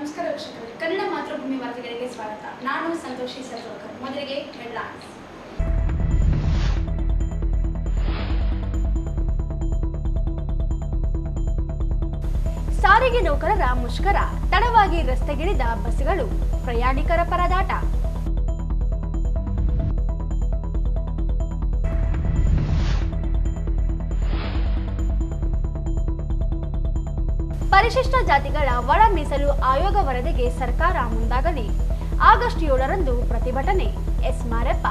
ನಮಸ್ಕಾರ ವೀಕ್ಷಕರೇ, ಕನ್ನಡ ಮಾತೃಭೂಮಿ ವಾರ್ತೆಗಳಿಗೆ ಸ್ವಾಗತ. ನಾನು ಸಂತೋಷಿ ಸರ್ಜೋಕರ್. ಮೊದಲಿಗೆ ಹೆಡ್ಲೈನ್ಸ್. ಸಾರಿಗೆ ನೌಕರರ ಮುಷ್ಕರ, ತಡವಾಗಿ ರಸ್ತೆಗಿಳಿದ ಬಸ್ಗಳು, ಪ್ರಯಾಣಿಕರ ಪರದಾಟ. ಪರಿಶಿಷ್ಟ ಜಾತಿಗಳ ಒಳ ಮೀಸಲು ಆಯೋಗ ವರದಿಗೆ ಸರ್ಕಾರ ಮುಂದಾಗಲಿ. ಆಗಸ್ಟ್ 7ರಂದು ಪ್ರತಿಭಟನೆ. ಎಸ್ ಮಾರೆಪ್ಪ.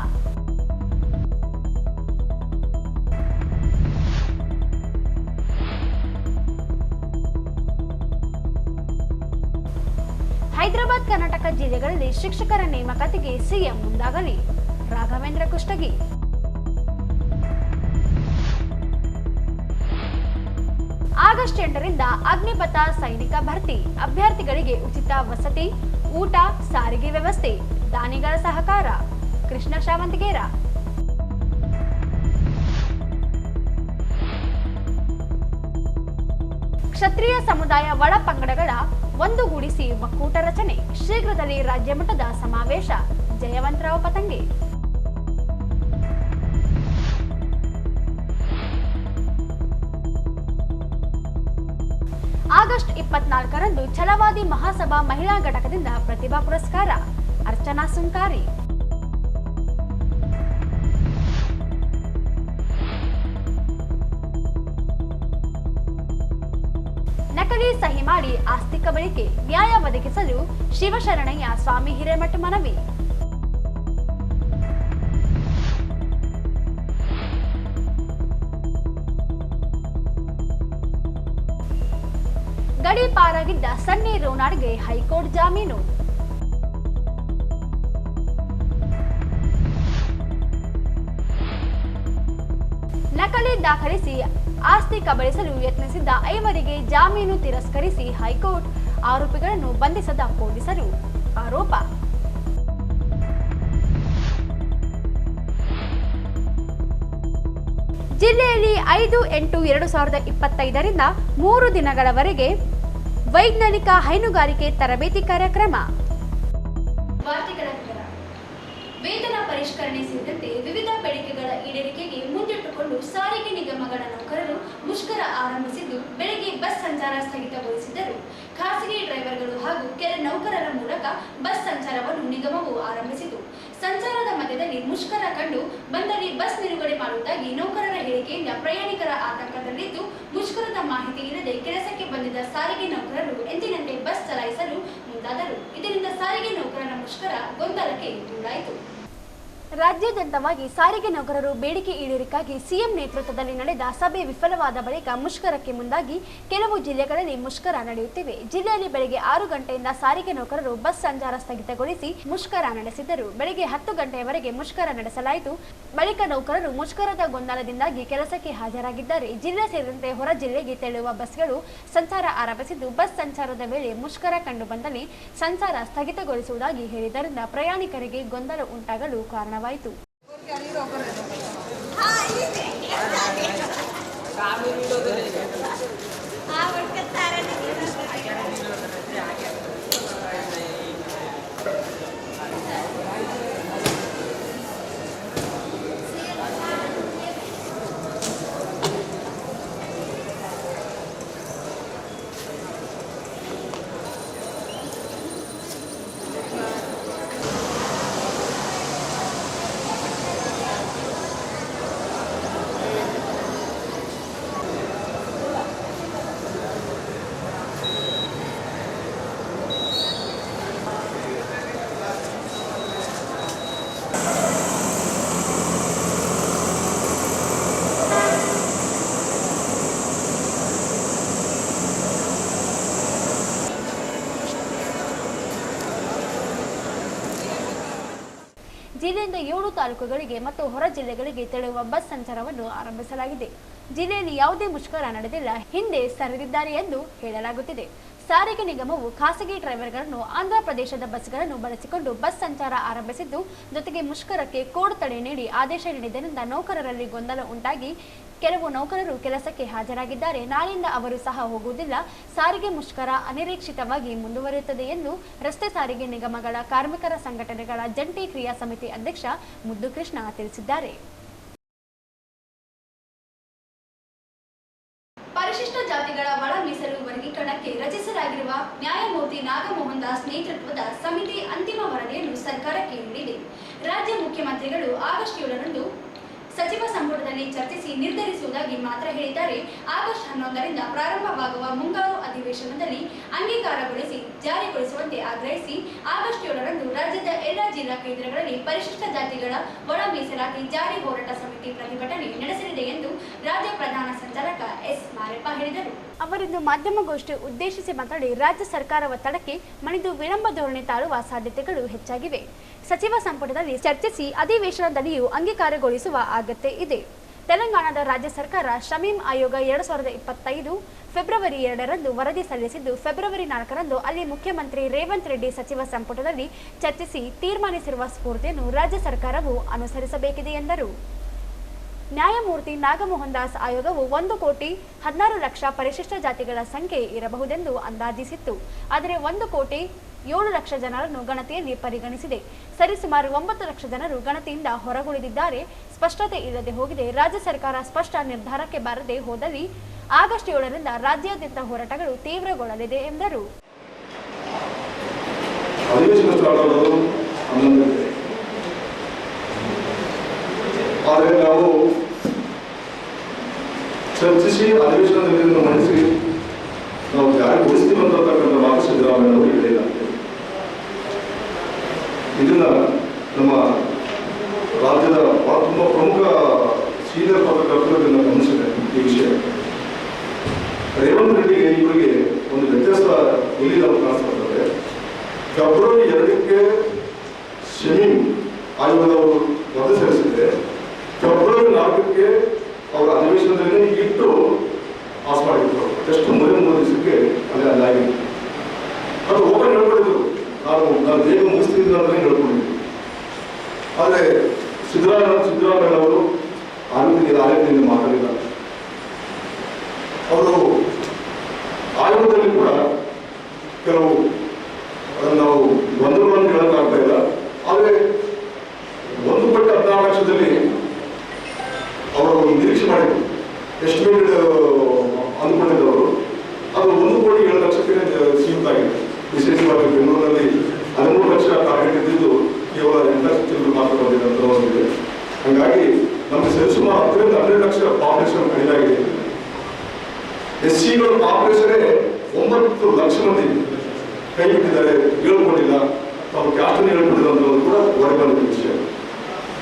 ಹೈದರಾಬಾದ್ ಕರ್ನಾಟಕ ಜಿಲ್ಲೆಗಳಲ್ಲಿ ಶಿಕ್ಷಕರ ನೇಮಕಾತಿಗೆ ಸಿಎಂ ಮುಂದಾಗಲಿ. ರಾಘವೇಂದ್ರ ಕುಷ್ಟಗಿ. ಆಗಸ್ಟ್ 8ರಿಂದ ಅಗ್ನಿಪಥ ಸೈನಿಕ ಭರ್ತಿ, ಅಭ್ಯರ್ಥಿಗಳಿಗೆ ಉಚಿತ ವಸತಿ, ಊಟ, ಸಾರಿಗೆ ವ್ಯವಸ್ಥೆ, ದಾನಿಗಳ ಸಹಕಾರ. ಕೃಷ್ಣ ಶಾವಂತಗೇರ. ಕ್ಷತ್ರಿಯ ಸಮುದಾಯ ಒಳ ಪಂಗಡಗಳ ಒಂದುಗೂಡಿಸಿ ಒಕ್ಕೂಟ ರಚನೆ, ಶೀಘ್ರದಲ್ಲಿ ರಾಜ್ಯ ಮಟ್ಟದ ಸಮಾವೇಶ. ಜಯವಂತರಾವ್ ಪತಂಗೆ. ಆಗಸ್ಟ್ 24ರಂದು ಛಲವಾದಿ ಮಹಾಸಭಾ ಮಹಿಳಾ ಘಟಕದಿಂದ ಪ್ರತಿಭಾ ಪುರಸ್ಕಾರ. ಅರ್ಚನಾ ಸುಂಕಾರಿ. ನಕಲಿ ಸಹಿ ಮಾಡಿ ಆಸ್ತಿ ಕಬಳಿಕೆ, ನ್ಯಾಯ ಒದಗಿಸಲು ಶಿವಶರಣಯ್ಯ ಸ್ವಾಮಿ ಹಿರೇಮಠ ಮನವಿ. ಗಡಿ ಪಾರಾಗಿದ್ದ ಸನ್ನಿ ರೋನಾಡ್ಗೆ ಹೈಕೋರ್ಟ್ ಜಾಮೀನು. ನಕಲಿ ದಾಖಲಿಸಿ ಆಸ್ತಿ ಕಬಳಿಸಲು ಯತ್ನಿಸಿದ್ದ 5 ಜಾಮೀನು ತಿರಸ್ಕರಿಸಿ ಹೈಕೋರ್ಟ್. ಆರೋಪಿಗಳನ್ನು ಬಂಧಿಸದ ಪೊಲೀಸರು ಆರೋಪ. ಜಿಲ್ಲೆಯಲ್ಲಿ 5-8-2025ರಿಂದ 3 ದಿನಗಳವರೆಗೆ ವೈಜ್ಞಾನಿಕ ಹೈನುಗಾರಿಕೆ ತರಬೇತಿ ಕಾರ್ಯಕ್ರಮ. ವಾರ್ತೆಗಳ ವಿವರ. ವೇತನ ಪರಿಷ್ಕರಣೆ ಸೇರಿದಂತೆ ವಿವಿಧ ಬೇಡಿಕೆಗಳ ಈಡೇರಿಕೆಗೆ ಮುಂದಿಟ್ಟುಕೊಂಡು ಸಾರಿಗೆ ನಿಗಮಗಳ ನೌಕರರು ಮುಷ್ಕರ ಆರಂಭಿಸಿದ್ದು, ಬೆಳಗ್ಗೆ ಬಸ್ ಸಂಚಾರ ಸ್ಥಗಿತಗೊಳಿಸಿದ್ದರು. ಖಾಸಗಿ ಡ್ರೈವರ್ಗಳು ಹಾಗೂ ಕೆಲ ನೌಕರರ ಮೂಲಕ ಬಸ್ ಸಂಚಾರವನ್ನು ನಿಗಮವು ಆರಂಭಿಸಿತು. ಸಂಚಾರದ ಮಧ್ಯದಲ್ಲಿ ಮುಷ್ಕರ ಕಂಡು ಬಂದಲ್ಲಿ ಬಸ್ ನಿಲುಗಡೆ ಮಾಡುವುದಾಗಿ ನೌಕರರ ಹೇಳಿಕೆಯಿಂದ ಪ್ರಯಾಣಿಕರ ಆತಂಕದಲ್ಲಿದ್ದು, ಮುಷ್ಕರದ ಮಾಹಿತಿ ಇಲ್ಲದೆ ಕೆಲಸಕ್ಕೆ ಬಂದಿದ್ದ ಸಾರಿಗೆ ನೌಕರರು ಎಂದಿನಂತೆ ಬಸ್ ಚಲಾಯಿಸಲು ಮುಂದಾದರು. ಇದರಿಂದ ಸಾರಿಗೆ ನೌಕರರ ಮುಷ್ಕರ ಗೊಂದಲಕ್ಕೆ ಈಡಾಯಿತು. ರಾಜ್ಯಾದ್ಯಂತವಾಗಿ ಸಾರಿಗೆ ನೌಕರರು ಬೇಡಿಕೆ ಈಡೇರಿಕೆಗಾಗಿ ಸಿಎಂ ನೇತೃತ್ವದಲ್ಲಿ ನಡೆದ ಸಭೆ ವಿಫಲವಾದ ಬಳಿಕ ಮುಷ್ಕರಕ್ಕೆ ಮುಂದಾಗಿ ಕೆಲವು ಜಿಲ್ಲೆಗಳಲ್ಲಿ ಮುಷ್ಕರ ನಡೆಯುತ್ತಿವೆ. ಜಿಲ್ಲೆಯಲ್ಲಿ ಬೆಳಗ್ಗೆ 6 ಗಂಟೆಯಿಂದ ಸಾರಿಗೆ ನೌಕರರು ಬಸ್ ಸಂಚಾರ ಸ್ಥಗಿತಗೊಳಿಸಿ ಮುಷ್ಕರ ನಡೆಸಿದರು. ಬೆಳಗ್ಗೆ 10 ಗಂಟೆಯವರೆಗೆ ಮುಷ್ಕರ ನಡೆಸಲಾಯಿತು. ಬಳಿಕ ನೌಕರರು ಮುಷ್ಕರದ ಗೊಂದಲದಿಂದಾಗಿ ಕೆಲಸಕ್ಕೆ ಹಾಜರಾಗಿದ್ದಾರೆ. ಜಿಲ್ಲೆ ಸೇರಿದಂತೆ ಹೊರ ಜಿಲ್ಲೆಗೆ ತೆರಳುವ ಬಸ್ಗಳು ಸಂಚಾರ ಆರಂಭಿಸಿದ್ದು, ಬಸ್ ಸಂಚಾರದ ವೇಳೆ ಮುಷ್ಕರ ಕಂಡುಬಂದಲ್ಲಿ ಸಂಚಾರ ಸ್ಥಗಿತಗೊಳಿಸುವುದಾಗಿ ಹೇಳಿದ್ದರಿಂದ ಪ್ರಯಾಣಿಕರಿಗೆ ಗೊಂದಲ ಉಂಟಾಗಲು ಕಾರಣವಾಯಿತು. ಜಿಲ್ಲೆಯಿಂದ 7 ತಾಲೂಕುಗಳಿಗೆ ಮತ್ತು ಹೊರ ಜಿಲ್ಲೆಗಳಿಗೆ ತೆರಳುವ ಬಸ್ ಸಂಚಾರವನ್ನು ಆರಂಭಿಸಲಾಗಿದೆ. ಜಿಲ್ಲೆಯಲ್ಲಿ ಯಾವುದೇ ಮುಷ್ಕರ ನಡೆದಿಲ್ಲ, ಹಿಂದೆ ಸರಿದಿದ್ದಾರೆ ಎಂದು ಹೇಳಲಾಗುತ್ತಿದೆ. ಸಾರಿಗೆ ನಿಗಮವು ಖಾಸಗಿ ಡ್ರೈವರ್ಗಳನ್ನು ಆಂಧ್ರ ಪ್ರದೇಶದ ಬಸ್ಗಳನ್ನು ಬಳಸಿಕೊಂಡು ಬಸ್ ಸಂಚಾರ ಆರಂಭಿಸಿದ್ದು, ಜೊತೆಗೆ ಮುಷ್ಕರಕ್ಕೆ ಕೋಡ್ ತಡೆ ನೀಡಿ ಆದೇಶ ನೀಡಿದ್ದರಿಂದ ನೌಕರರಲ್ಲಿ ಗೊಂದಲ ಉಂಟಾಗಿ ಕೆಲವು ನೌಕರರು ಕೆಲಸಕ್ಕೆ ಹಾಜರಾಗಿದ್ದಾರೆ. ನಾಳೆಯಿಂದ ಅವರು ಸಹ ಹೋಗುವುದಿಲ್ಲ. ಸಾರಿಗೆ ಮುಷ್ಕರ ಅನಿರೀಕ್ಷಿತವಾಗಿ ಮುಂದುವರಿಯುತ್ತದೆ ಎಂದು ರಸ್ತೆ ಸಾರಿಗೆ ನಿಗಮಗಳ ಕಾರ್ಮಿಕರ ಸಂಘಟನೆಗಳ ಜಂಟಿ ಕ್ರಿಯಾ ಸಮಿತಿ ಅಧ್ಯಕ್ಷ ಮುದ್ದು ಕೃಷ್ಣ ತಿಳಿಸಿದ್ದಾರೆ. ಪರಿಶಿಷ್ಟ ಜಾತಿಗಳ ಒಳ ಮೀಸಲು ವರ್ಗೀಕರಣಕ್ಕೆ ರಚಿಸಲಾಗಿರುವ ನ್ಯಾಯಮೂರ್ತಿ ನಾಗಮೋಹನ್ ದಾಸ್ ನೇತೃತ್ವದ ಸಮಿತಿ ಅಂತಿಮ ವರದಿಯನ್ನು ಸರ್ಕಾರಕ್ಕೆ ನೀಡಿದೆ. ರಾಜ್ಯ ಮುಖ್ಯಮಂತ್ರಿಗಳು ಆಗಸ್ಟ್ 7ರಂದು ಸಚಿವ ಸಂಪುಟದಲ್ಲಿ ಚರ್ಚಿಸಿ ನಿರ್ಧರಿಸುವುದಾಗಿ ಮಾತ್ರ ಹೇಳಿದ್ದಾರೆ. ಆಗಸ್ಟ್ 11ರಿಂದ ಪ್ರಾರಂಭವಾಗುವ ಮುಂಗಾರು ಅಧಿವೇಶನದಲ್ಲಿ ಅಂಗೀಕಾರಗೊಳಿಸಿ ಜಾರಿಗೊಳಿಸುವಂತೆ ಆಗ್ರಹಿಸಿ ಆಗಸ್ಟ್ 7ರಂದು ರಾಜ್ಯದ ಎಲ್ಲ ಜಿಲ್ಲಾ ಕೇಂದ್ರಗಳಲ್ಲಿ ಪರಿಶಿಷ್ಟ ಜಾತಿಗಳ ಒಳ ಮೀಸಲಾತಿ ಜಾರಿ ಹೋರಾಟ ಸಮಿತಿ ಪ್ರತಿಭಟನೆ ನಡೆಸಲಿದೆ ಎಂದು ರಾಜ್ಯ ಪ್ರಧಾನ ಸಂಚಾಲಕ ಎಸ್ ಮಾರೆಪ್ಪ ಹೇಳಿದರು. ಅವರಿಂದು ಮಾಧ್ಯಮಗೋಷ್ಠಿ ಉದ್ದೇಶಿಸಿ ಮಾತನಾಡಿ, ರಾಜ್ಯ ಸರ್ಕಾರ ಒತ್ತಡಕ್ಕೆ ಮಣಿದು ವಿಳಂಬ ಧೋರಣೆ ತಾಳುವ ಸಾಧ್ಯತೆಗಳು ಹೆಚ್ಚಾಗಿವೆ. ಸಚಿವ ಸಂಪುಟದಲ್ಲಿ ಚರ್ಚಿಸಿ ಅಧಿವೇಶನದಲ್ಲಿಯೂ ಅಂಗೀಕಾರಗೊಳಿಸುವ ಅಗತ್ಯ ಇದೆ. ತೆಲಂಗಾಣದ ರಾಜ್ಯ ಸರ್ಕಾರ ಶಮೀಂ ಆಯೋಗ 2025 ಫೆಬ್ರವರಿ 2ರಂದು ವರದಿ ಸಲ್ಲಿಸಿದ್ದು, ಫೆಬ್ರವರಿ 4ರಂದು ಅಲ್ಲಿ ಮುಖ್ಯಮಂತ್ರಿ ರೇವಂತ್ ರೆಡ್ಡಿ ಸಚಿವ ಸಂಪುಟದಲ್ಲಿ ಚರ್ಚಿಸಿ ತೀರ್ಮಾನಿಸಿರುವ ಸ್ಫೂರ್ತಿಯನ್ನು ರಾಜ್ಯ ಸರ್ಕಾರವು ಅನುಸರಿಸಬೇಕಿದೆ ಎಂದರು. ನ್ಯಾಯಮೂರ್ತಿ ನಾಗಮೋಹನ್ ದಾಸ್ ಆಯೋಗವು 1,16,00,000 ಪರಿಶಿಷ್ಟ ಜಾತಿಗಳ ಸಂಖ್ಯೆ ಇರಬಹುದೆಂದು ಅಂದಾಜಿಸಿತ್ತು. ಆದರೆ 1,07,00,000 ಜನರನ್ನು ಗಣತಿಯಲ್ಲಿ ಪರಿಗಣಿಸಿದೆ. ಸರಿಸುಮಾರು 9 ಲಕ್ಷ ಜನರು ಗಣತಿಯಿಂದ ಹೊರಗುಳಿದಿದ್ದಾರೆ. ಸ್ಪಷ್ಟತೆ ಇಲ್ಲದೆ ಹೋಗಿದೆ. ರಾಜ್ಯ ಸರ್ಕಾರ ಸ್ಪಷ್ಟ ನಿರ್ಧಾರಕ್ಕೆ ಬಾರದೆ ಹೋದಲ್ಲಿ ಆಗಸ್ಟ್ 7ರಿಂದ ರಾಜ್ಯಾದ್ಯಂತ ಹೋರಾಟಗಳು ತೀವ್ರಗೊಳ್ಳಲಿದೆ ಎಂದರು. ಆದರೆ ನಾವು ಚರ್ಚಿಸಿ ಅಧಿವೇಶನದಲ್ಲಿ ಮಂಡಿಸಿ ನಾವು ಜಾರಿಗೊಳಿಸ್ತೀವಿ ಅಂತಕ್ಕಂಥ ಮಾತು ಸಿದ್ದರಾಮಯ್ಯ ಅವರು ಹೇಳಿಲ್ಲ. ಇದನ್ನ ನಮ್ಮ ರಾಜ್ಯದ ತುಂಬ ಪ್ರಮುಖ ಸೀನಿಯರ್ ಪತ್ರಕರ್ತರು ಇದನ್ನು ಗಮನಿಸಿದೆ. ಈ ವಿಷಯ ರೇವಂತ್ ರೆಡ್ಡಿಗೆ ಇವರಿಗೆ ಒಂದು ವ್ಯತ್ಯಾಸ ಇಲ್ಲಿ ನಾವು ಕಾಣಿಸ್ಕೊಳ್ತದೆ. ಫೆಬ್ರವರಿ 2ಕ್ಕೆ ಶಮೀಂ ಆಯೋಗದವರು ವರದಿ ಸಲ್ಲಿಸಿದೆ. ಫೆಬ್ರವರಿ 4ಕ್ಕೆ ಅವರ ಅಧಿವೇಶನದಲ್ಲಿ ಇಟ್ಟು ಪಾಸ್ ಮಾಡಿದ್ರು. ಎಷ್ಟು 3 ದಿವಸಕ್ಕೆ ಅದಾಗಿದೆ. ಅದು ಓಪನ್ ಹೇಳ್ಕೊಂಡಿದ್ರು, ನಾನು ಬೇಗ ಮುಗಿಸ್ತಿದ್ದೀನಿ ಅಂತ ಹೇಳ್ಕೊಂಡಿದ್ರು. ಆದರೆ ಸಿದ್ದರಾಮಯ್ಯ ಅವರು ಆರೋಗ್ಯದಿಂದ ಮಾತಾಡಿಲ್ಲ. ಅವರು ಆಯೋಗದಲ್ಲಿ ಕೂಡ ಕೆಲವು ಅದನ್ನು ನಾವು ಗೊಂದಲವನ್ನು ಹೇಳೋಕ್ಕಾಗ್ತಾ ಇಲ್ಲ. ಆದರೆ 1,16,00,000 ಅವರು ನಿರೀಕ್ಷೆ ಮಾಡಿದ್ರು. ಎಸ್ಟಿಮೇಟೆಡ್ ಅಂದ್ಕೊಂಡಿದ್ದವರು ಅದು 1,07,00,000 ಸೀಮಿತ ಆಗಿದೆ. ವಿಶೇಷವಾಗಿ ಬೆಂಗಳೂರಿನಲ್ಲಿ 13 ಲಕ್ಷ ಟಾರ್ಗೆಟ್ ಇದ್ದಿದ್ದು ಕೇವಲ 8 ಲಕ್ಷ ಚಿಲ್ಲರೆ ಮಾತ್ರ ಬಂದಿದೆ ಅಂತ ಬಂದಿದೆ. ಹಾಗಾಗಿ ನಮಗೆ ಸರಿಸುಮಾರು 10ರಿಂದ 12 ಲಕ್ಷ ಪಾಪ್ಯುಲೇಷನ್ ಕಡಿಮೆ ಆಗಿದೆ. SCಗಳ ಪಾಪ್ಯುಲೇಷನ್ನೇ 9 ಲಕ್ಷ ಮಂದಿ ಕೈ ಬಿಟ್ಟಿದ್ದಾರೆ, ಹೇಳ್ಕೊಂಡಿಲ್ಲ, ತಾವು ಕ್ಯಾಸ್ಟನ್ನು ಹೇಳ್ಕೊಂಡಿಲ್ಲ ಅನ್ನೋದು ಕೂಡ ಹೊರಗೆ ಬಂದಿದ್ದ ವಿಷಯ.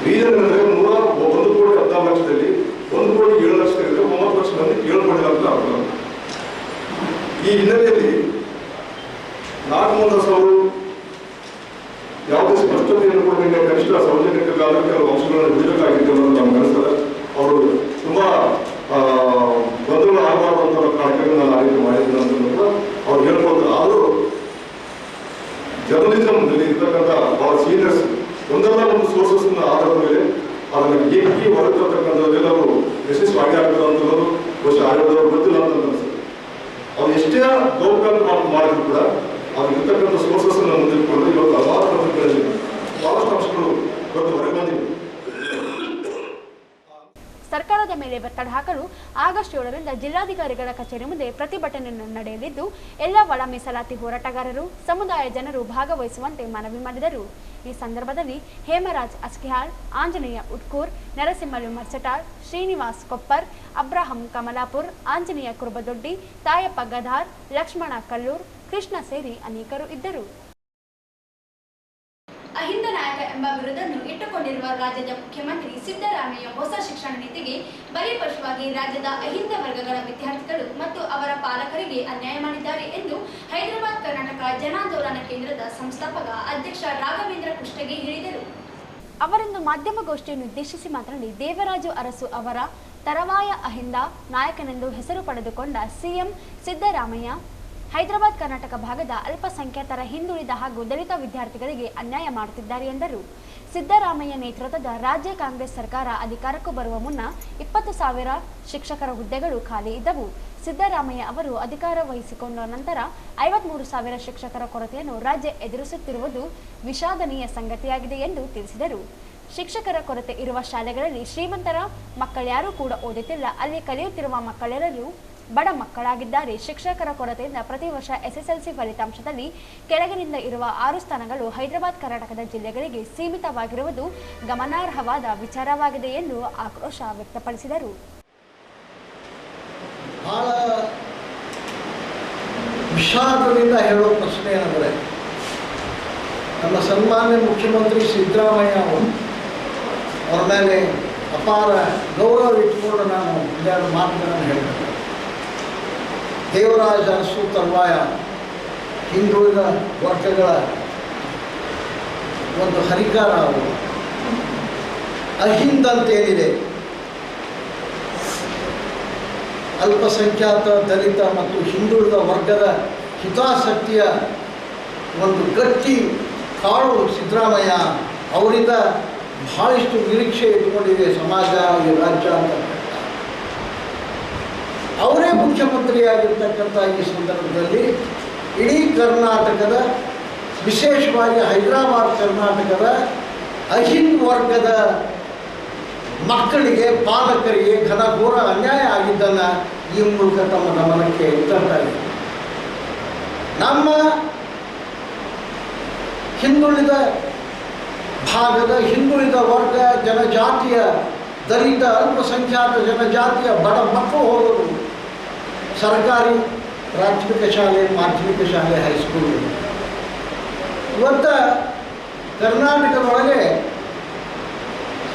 ರೀಸನ್ ಅಂದರೆ 1,14,16,00,000 1,07,00,000 9 ಲಕ್ಷ ಮಂದಿ ಹೇಳ್ಕೊಂಡಿಲ್ಲ ಅಂತ ಅರ್ಥ. ಈ ಹಿನ್ನೆಲೆಯಲ್ಲಿ ನಾಗಮೋಹನ್ ದಾಸ್ ಅವರು ಯಾವುದೇ ಸ್ಪಷ್ಟತೆಯನ್ನು ಕೊಡಲಿಕ್ಕೆ ಕನಿಷ್ಠ ಸಾರ್ವಜನಿಕರಿಗಾದ ಕೆಲವು ಅಂಶಗಳನ್ನು ಬಿಡಬೇಕಾಗಿತ್ತು ಅನ್ನೋದು ನಮ್ಗೆ ಅನಿಸ್ತದೆ. ಅವರು ತುಂಬಾ ಗೊಂದಲ ಆಗಬಾರ್ದು ಅಂತ ಕಾರ್ಯಕ್ರಮ ನಾನು ಆ ರೀತಿ ಮಾಡಿದ್ದೀನಿ ಅಂತ ಕೂಡ ಅವ್ರು ಹೇಳ್ಕೊಳ್ತಾರೆ. ಆದರೂ ಜರ್ನಲಿಸಂನಲ್ಲಿ ಇರ್ತಕ್ಕಂಥ ಅವರ ಸೀನಿಯರ್ಸ್ ಒಂದಲ್ಲ ಒಂದು ಸೋರ್ಸಸ್ ಆಧಾರದ ಮೇಲೆ ಅದನ್ನು ಏಕಿ ಹೊರತಕ್ಕಂಥದ್ದೆಲ್ಲರೂ ಯಶಸ್ವಾಗಿ ಆಗ್ತದೆ ಅಂತಂದ್ರು ಬಹುಶಃ ಆಯೋಗದವರು ಗೊತ್ತಿಲ್ಲ ಅಂತ ಅನಿಸ್ತದೆ. ಅವ್ರು ಎಷ್ಟೇ ಗೌಪ್ಯ ಮಾಡಿದ್ರು ಕೂಡ ಅದು ಇರ್ತಕ್ಕಂಥ ಸೋರ್ಸಸ್ ಮುಂದಿಟ್ಕೊಂಡು ಇವತ್ತು ಹಲವಾರು ಪತ್ರಿಕೆಗಳಲ್ಲಿ ಬಹಳಷ್ಟು ಅಂಶಗಳು ಇವತ್ತು ಹೊರಗೆ ಬಂದಿವೆ. ಸರ್ಕಾರದ ಮೇಲೆ ಒತ್ತಡ ಹಾಕಲು ಆಗಸ್ಟ್ 7ರಿಂದ ಜಿಲ್ಲಾಧಿಕಾರಿಗಳ ಕಚೇರಿ ಮುಂದೆ ಪ್ರತಿಭಟನೆ ನಡೆಯಲಿದ್ದು, ಎಲ್ಲ ಒಳ ಮೀಸಲಾತಿ ಹೋರಾಟಗಾರರು, ಸಮುದಾಯ ಜನರು ಭಾಗವಹಿಸುವಂತೆ ಮನವಿ ಮಾಡಿದರು. ಈ ಸಂದರ್ಭದಲ್ಲಿ ಹೇಮರಾಜ್ ಅಸ್ಕಿಹಾಳ್, ಆಂಜನೇಯ ಉಟ್ಕೂರ್, ನರಸಿಂಹಲು ಮರ್ಚಟಾಳ್, ಶ್ರೀನಿವಾಸ್ ಕೊಪ್ಪರ್, ಅಬ್ರಾಹಂ ಕಮಲಾಪುರ್, ಆಂಜನೇಯ ಕುರುಬದೊಡ್ಡಿ, ತಾಯಪ್ಪ ಗಧಾರ್, ಲಕ್ಷ್ಮಣ ಕಲ್ಲೂರ್, ಕೃಷ್ಣ ಸೇರಿ ಅನೇಕರು ಇದ್ದರು. ಅಹಿಂದ ನಾಯಕ ಎಂಬ ಬಿರುದನ್ನು ಇಟ್ಟುಕೊಂಡಿರುವ ರಾಜ್ಯದ ಮುಖ್ಯಮಂತ್ರಿ ಸಿದ್ದರಾಮಯ್ಯ ಹೊಸ ಶಿಕ್ಷಣ ನೀತಿಗೆ ಬಲಿಪಶುವಾಗಿ ರಾಜ್ಯದ ಅಹಿಂದ ವರ್ಗಗಳ ವಿದ್ಯಾರ್ಥಿಗಳು ಮತ್ತು ಅವರ ಪಾಲಕರಿಗೆ ಅನ್ಯಾಯ ಮಾಡಿದ್ದಾರೆ ಎಂದು ಹೈದರಾಬಾದ್ ಕರ್ನಾಟಕ ಜನಾಂದೋಲನ ಕೇಂದ್ರದ ಸಂಸ್ಥಾಪಕ ಅಧ್ಯಕ್ಷ ರಾಘವೇಂದ್ರ ಕುಷ್ಟಗಿ ಹೇಳಿದರು. ಅವರಿಂದು ಮಾಧ್ಯಮಗೋಷ್ಠಿಯನ್ನು ಉದ್ದೇಶಿಸಿ ಮಾತನಾಡಿ, ದೇವರಾಜು ಅರಸು ಅವರ ತರವಾಯ ಅಹಿಂದ ನಾಯಕನೆಂದು ಹೆಸರು ಪಡೆದುಕೊಂಡ ಸಿಎಂ ಸಿದ್ದರಾಮಯ್ಯ ಹೈದರಾಬಾದ್ ಕರ್ನಾಟಕ ಭಾಗದ ಅಲ್ಪಸಂಖ್ಯಾತರ ಹಿಂದುಳಿದ ಹಾಗೂ ದಲಿತ ವಿದ್ಯಾರ್ಥಿಗಳಿಗೆ ಅನ್ಯಾಯ ಮಾಡುತ್ತಿದ್ದಾರೆ ಎಂದರು. ಸಿದ್ದರಾಮಯ್ಯ ನೇತೃತ್ವದ ರಾಜ್ಯ ಕಾಂಗ್ರೆಸ್ ಸರ್ಕಾರ ಅಧಿಕಾರಕ್ಕೂ ಬರುವ ಮುನ್ನ 20,000 ಶಿಕ್ಷಕರ ಹುದ್ದೆಗಳು ಖಾಲಿ ಇದ್ದವು. ಸಿದ್ದರಾಮಯ್ಯ ಅವರು ಅಧಿಕಾರ ವಹಿಸಿಕೊಂಡ ನಂತರ 53,000 ಶಿಕ್ಷಕರ ಕೊರತೆಯನ್ನು ರಾಜ್ಯ ಎದುರಿಸುತ್ತಿರುವುದು ವಿಷಾದನೀಯ ಸಂಗತಿಯಾಗಿದೆ ಎಂದು ತಿಳಿಸಿದರು. ಶಿಕ್ಷಕರ ಕೊರತೆ ಇರುವ ಶಾಲೆಗಳಲ್ಲಿ ಶ್ರೀಮಂತರ ಮಕ್ಕಳ್ಯಾರೂ ಕೂಡ ಓದುತ್ತಿಲ್ಲ. ಅಲ್ಲಿ ಕಲಿಯುತ್ತಿರುವ ಮಕ್ಕಳೆಲ್ಲರೂ ಬಡ ಮಕ್ಕಳಾಗಿದ್ದಾರೆ. ಶಿಕ್ಷಕರ ಕೊರತೆಯಿಂದ ಪ್ರತಿ ವರ್ಷ SSLC ಫಲಿತಾಂಶದಲ್ಲಿ ಕೆಳಗಿನಿಂದ ಇರುವ 6 ಸ್ಥಾನಗಳು ಹೈದರಾಬಾದ್ ಕರ್ನಾಟಕದ ಜಿಲ್ಲೆಗಳಿಗೆ ಸೀಮಿತವಾಗಿರುವುದು ಗಮನಾರ್ಹವಾದ ವಿಚಾರವಾಗಿದೆ ಎಂದು ಆಕ್ರೋಶ ವ್ಯಕ್ತಪಡಿಸಿದರು. ಬಹಳ ವಿಷಾದದಿಂದ ಹೇಳುವ ಪ್ರಶ್ನೆ ಏನಂದರೆ, ನಮ್ಮ ಸನ್ಮಾನ್ಯ ಮುಖ್ಯಮಂತ್ರಿ ಸಿದ್ದರಾಮಯ್ಯ ಅವರ ಮೇಲೆ ಅಪಾರ ಗೌರವ ಇಟ್ಟುಕೊಂಡು ನಾನು ಒಂದೆರಡು ಮಾತುಗಳನ್ನು ಹೇಳ್ತೇನೆ. ದೇವರಾಜ ಅರಸು ತರುವಾಯ ಹಿಂದುಳಿದ ವರ್ಗಗಳ ಒಂದು ಹರಿಕಾರ ಅವರು. ಅಹಿಂದಂತೇನಿದೆ, ಅಲ್ಪಸಂಖ್ಯಾತ ದಲಿತ ಮತ್ತು ಹಿಂದುಳಿದ ವರ್ಗದ ಹಿತಾಸಕ್ತಿಯ ಒಂದು ಗಟ್ಟಿ ಕಾಳು ಸಿದ್ದರಾಮಯ್ಯ ಅವರಿಂದ ಬಹಳಷ್ಟು ನಿರೀಕ್ಷೆ ಇಟ್ಕೊಂಡಿದೆ ಸಮಾಜ, ಈ ರಾಜ್ಯ ಅಂತ. ಅವರೇ ಮುಖ್ಯಮಂತ್ರಿಯಾಗಿರ್ತಕ್ಕಂಥ ಈ ಸಂದರ್ಭದಲ್ಲಿ ಇಡೀ ಕರ್ನಾಟಕದ, ವಿಶೇಷವಾಗಿ ಹೈದರಾಬಾದ್ ಕರ್ನಾಟಕದ ಅಹಿಂದ ವರ್ಗದ ಮಕ್ಕಳಿಗೆ, ಪಾಲಕರಿಗೆ ಘನಘೋರ ಅನ್ಯಾಯ ಆಗಿದ್ದನ್ನು ಈ ಮೂಲಕ ತಮ್ಮ ಗಮನಕ್ಕೆ ತರ್ತಾ ಇದೆ. ನಮ್ಮ ಹಿಂದುಳಿದ ಭಾಗದ ಹಿಂದುಳಿದ ವರ್ಗ ಜನಜಾತಿಯ, ದಲಿತ ಅಲ್ಪಸಂಖ್ಯಾತ ಜನಜಾತಿಯ ಬಡ ಮಕ್ಕಳು ಹೋಗೋದು ಸರ್ಕಾರಿ ಪ್ರಾಥಮಿಕ ಶಾಲೆ, ಮಾಧ್ಯಮಿಕ ಶಾಲೆ, ಹೈಸ್ಕೂಲ್. ಇವತ್ತು ಕರ್ನಾಟಕದೊಳಗೆ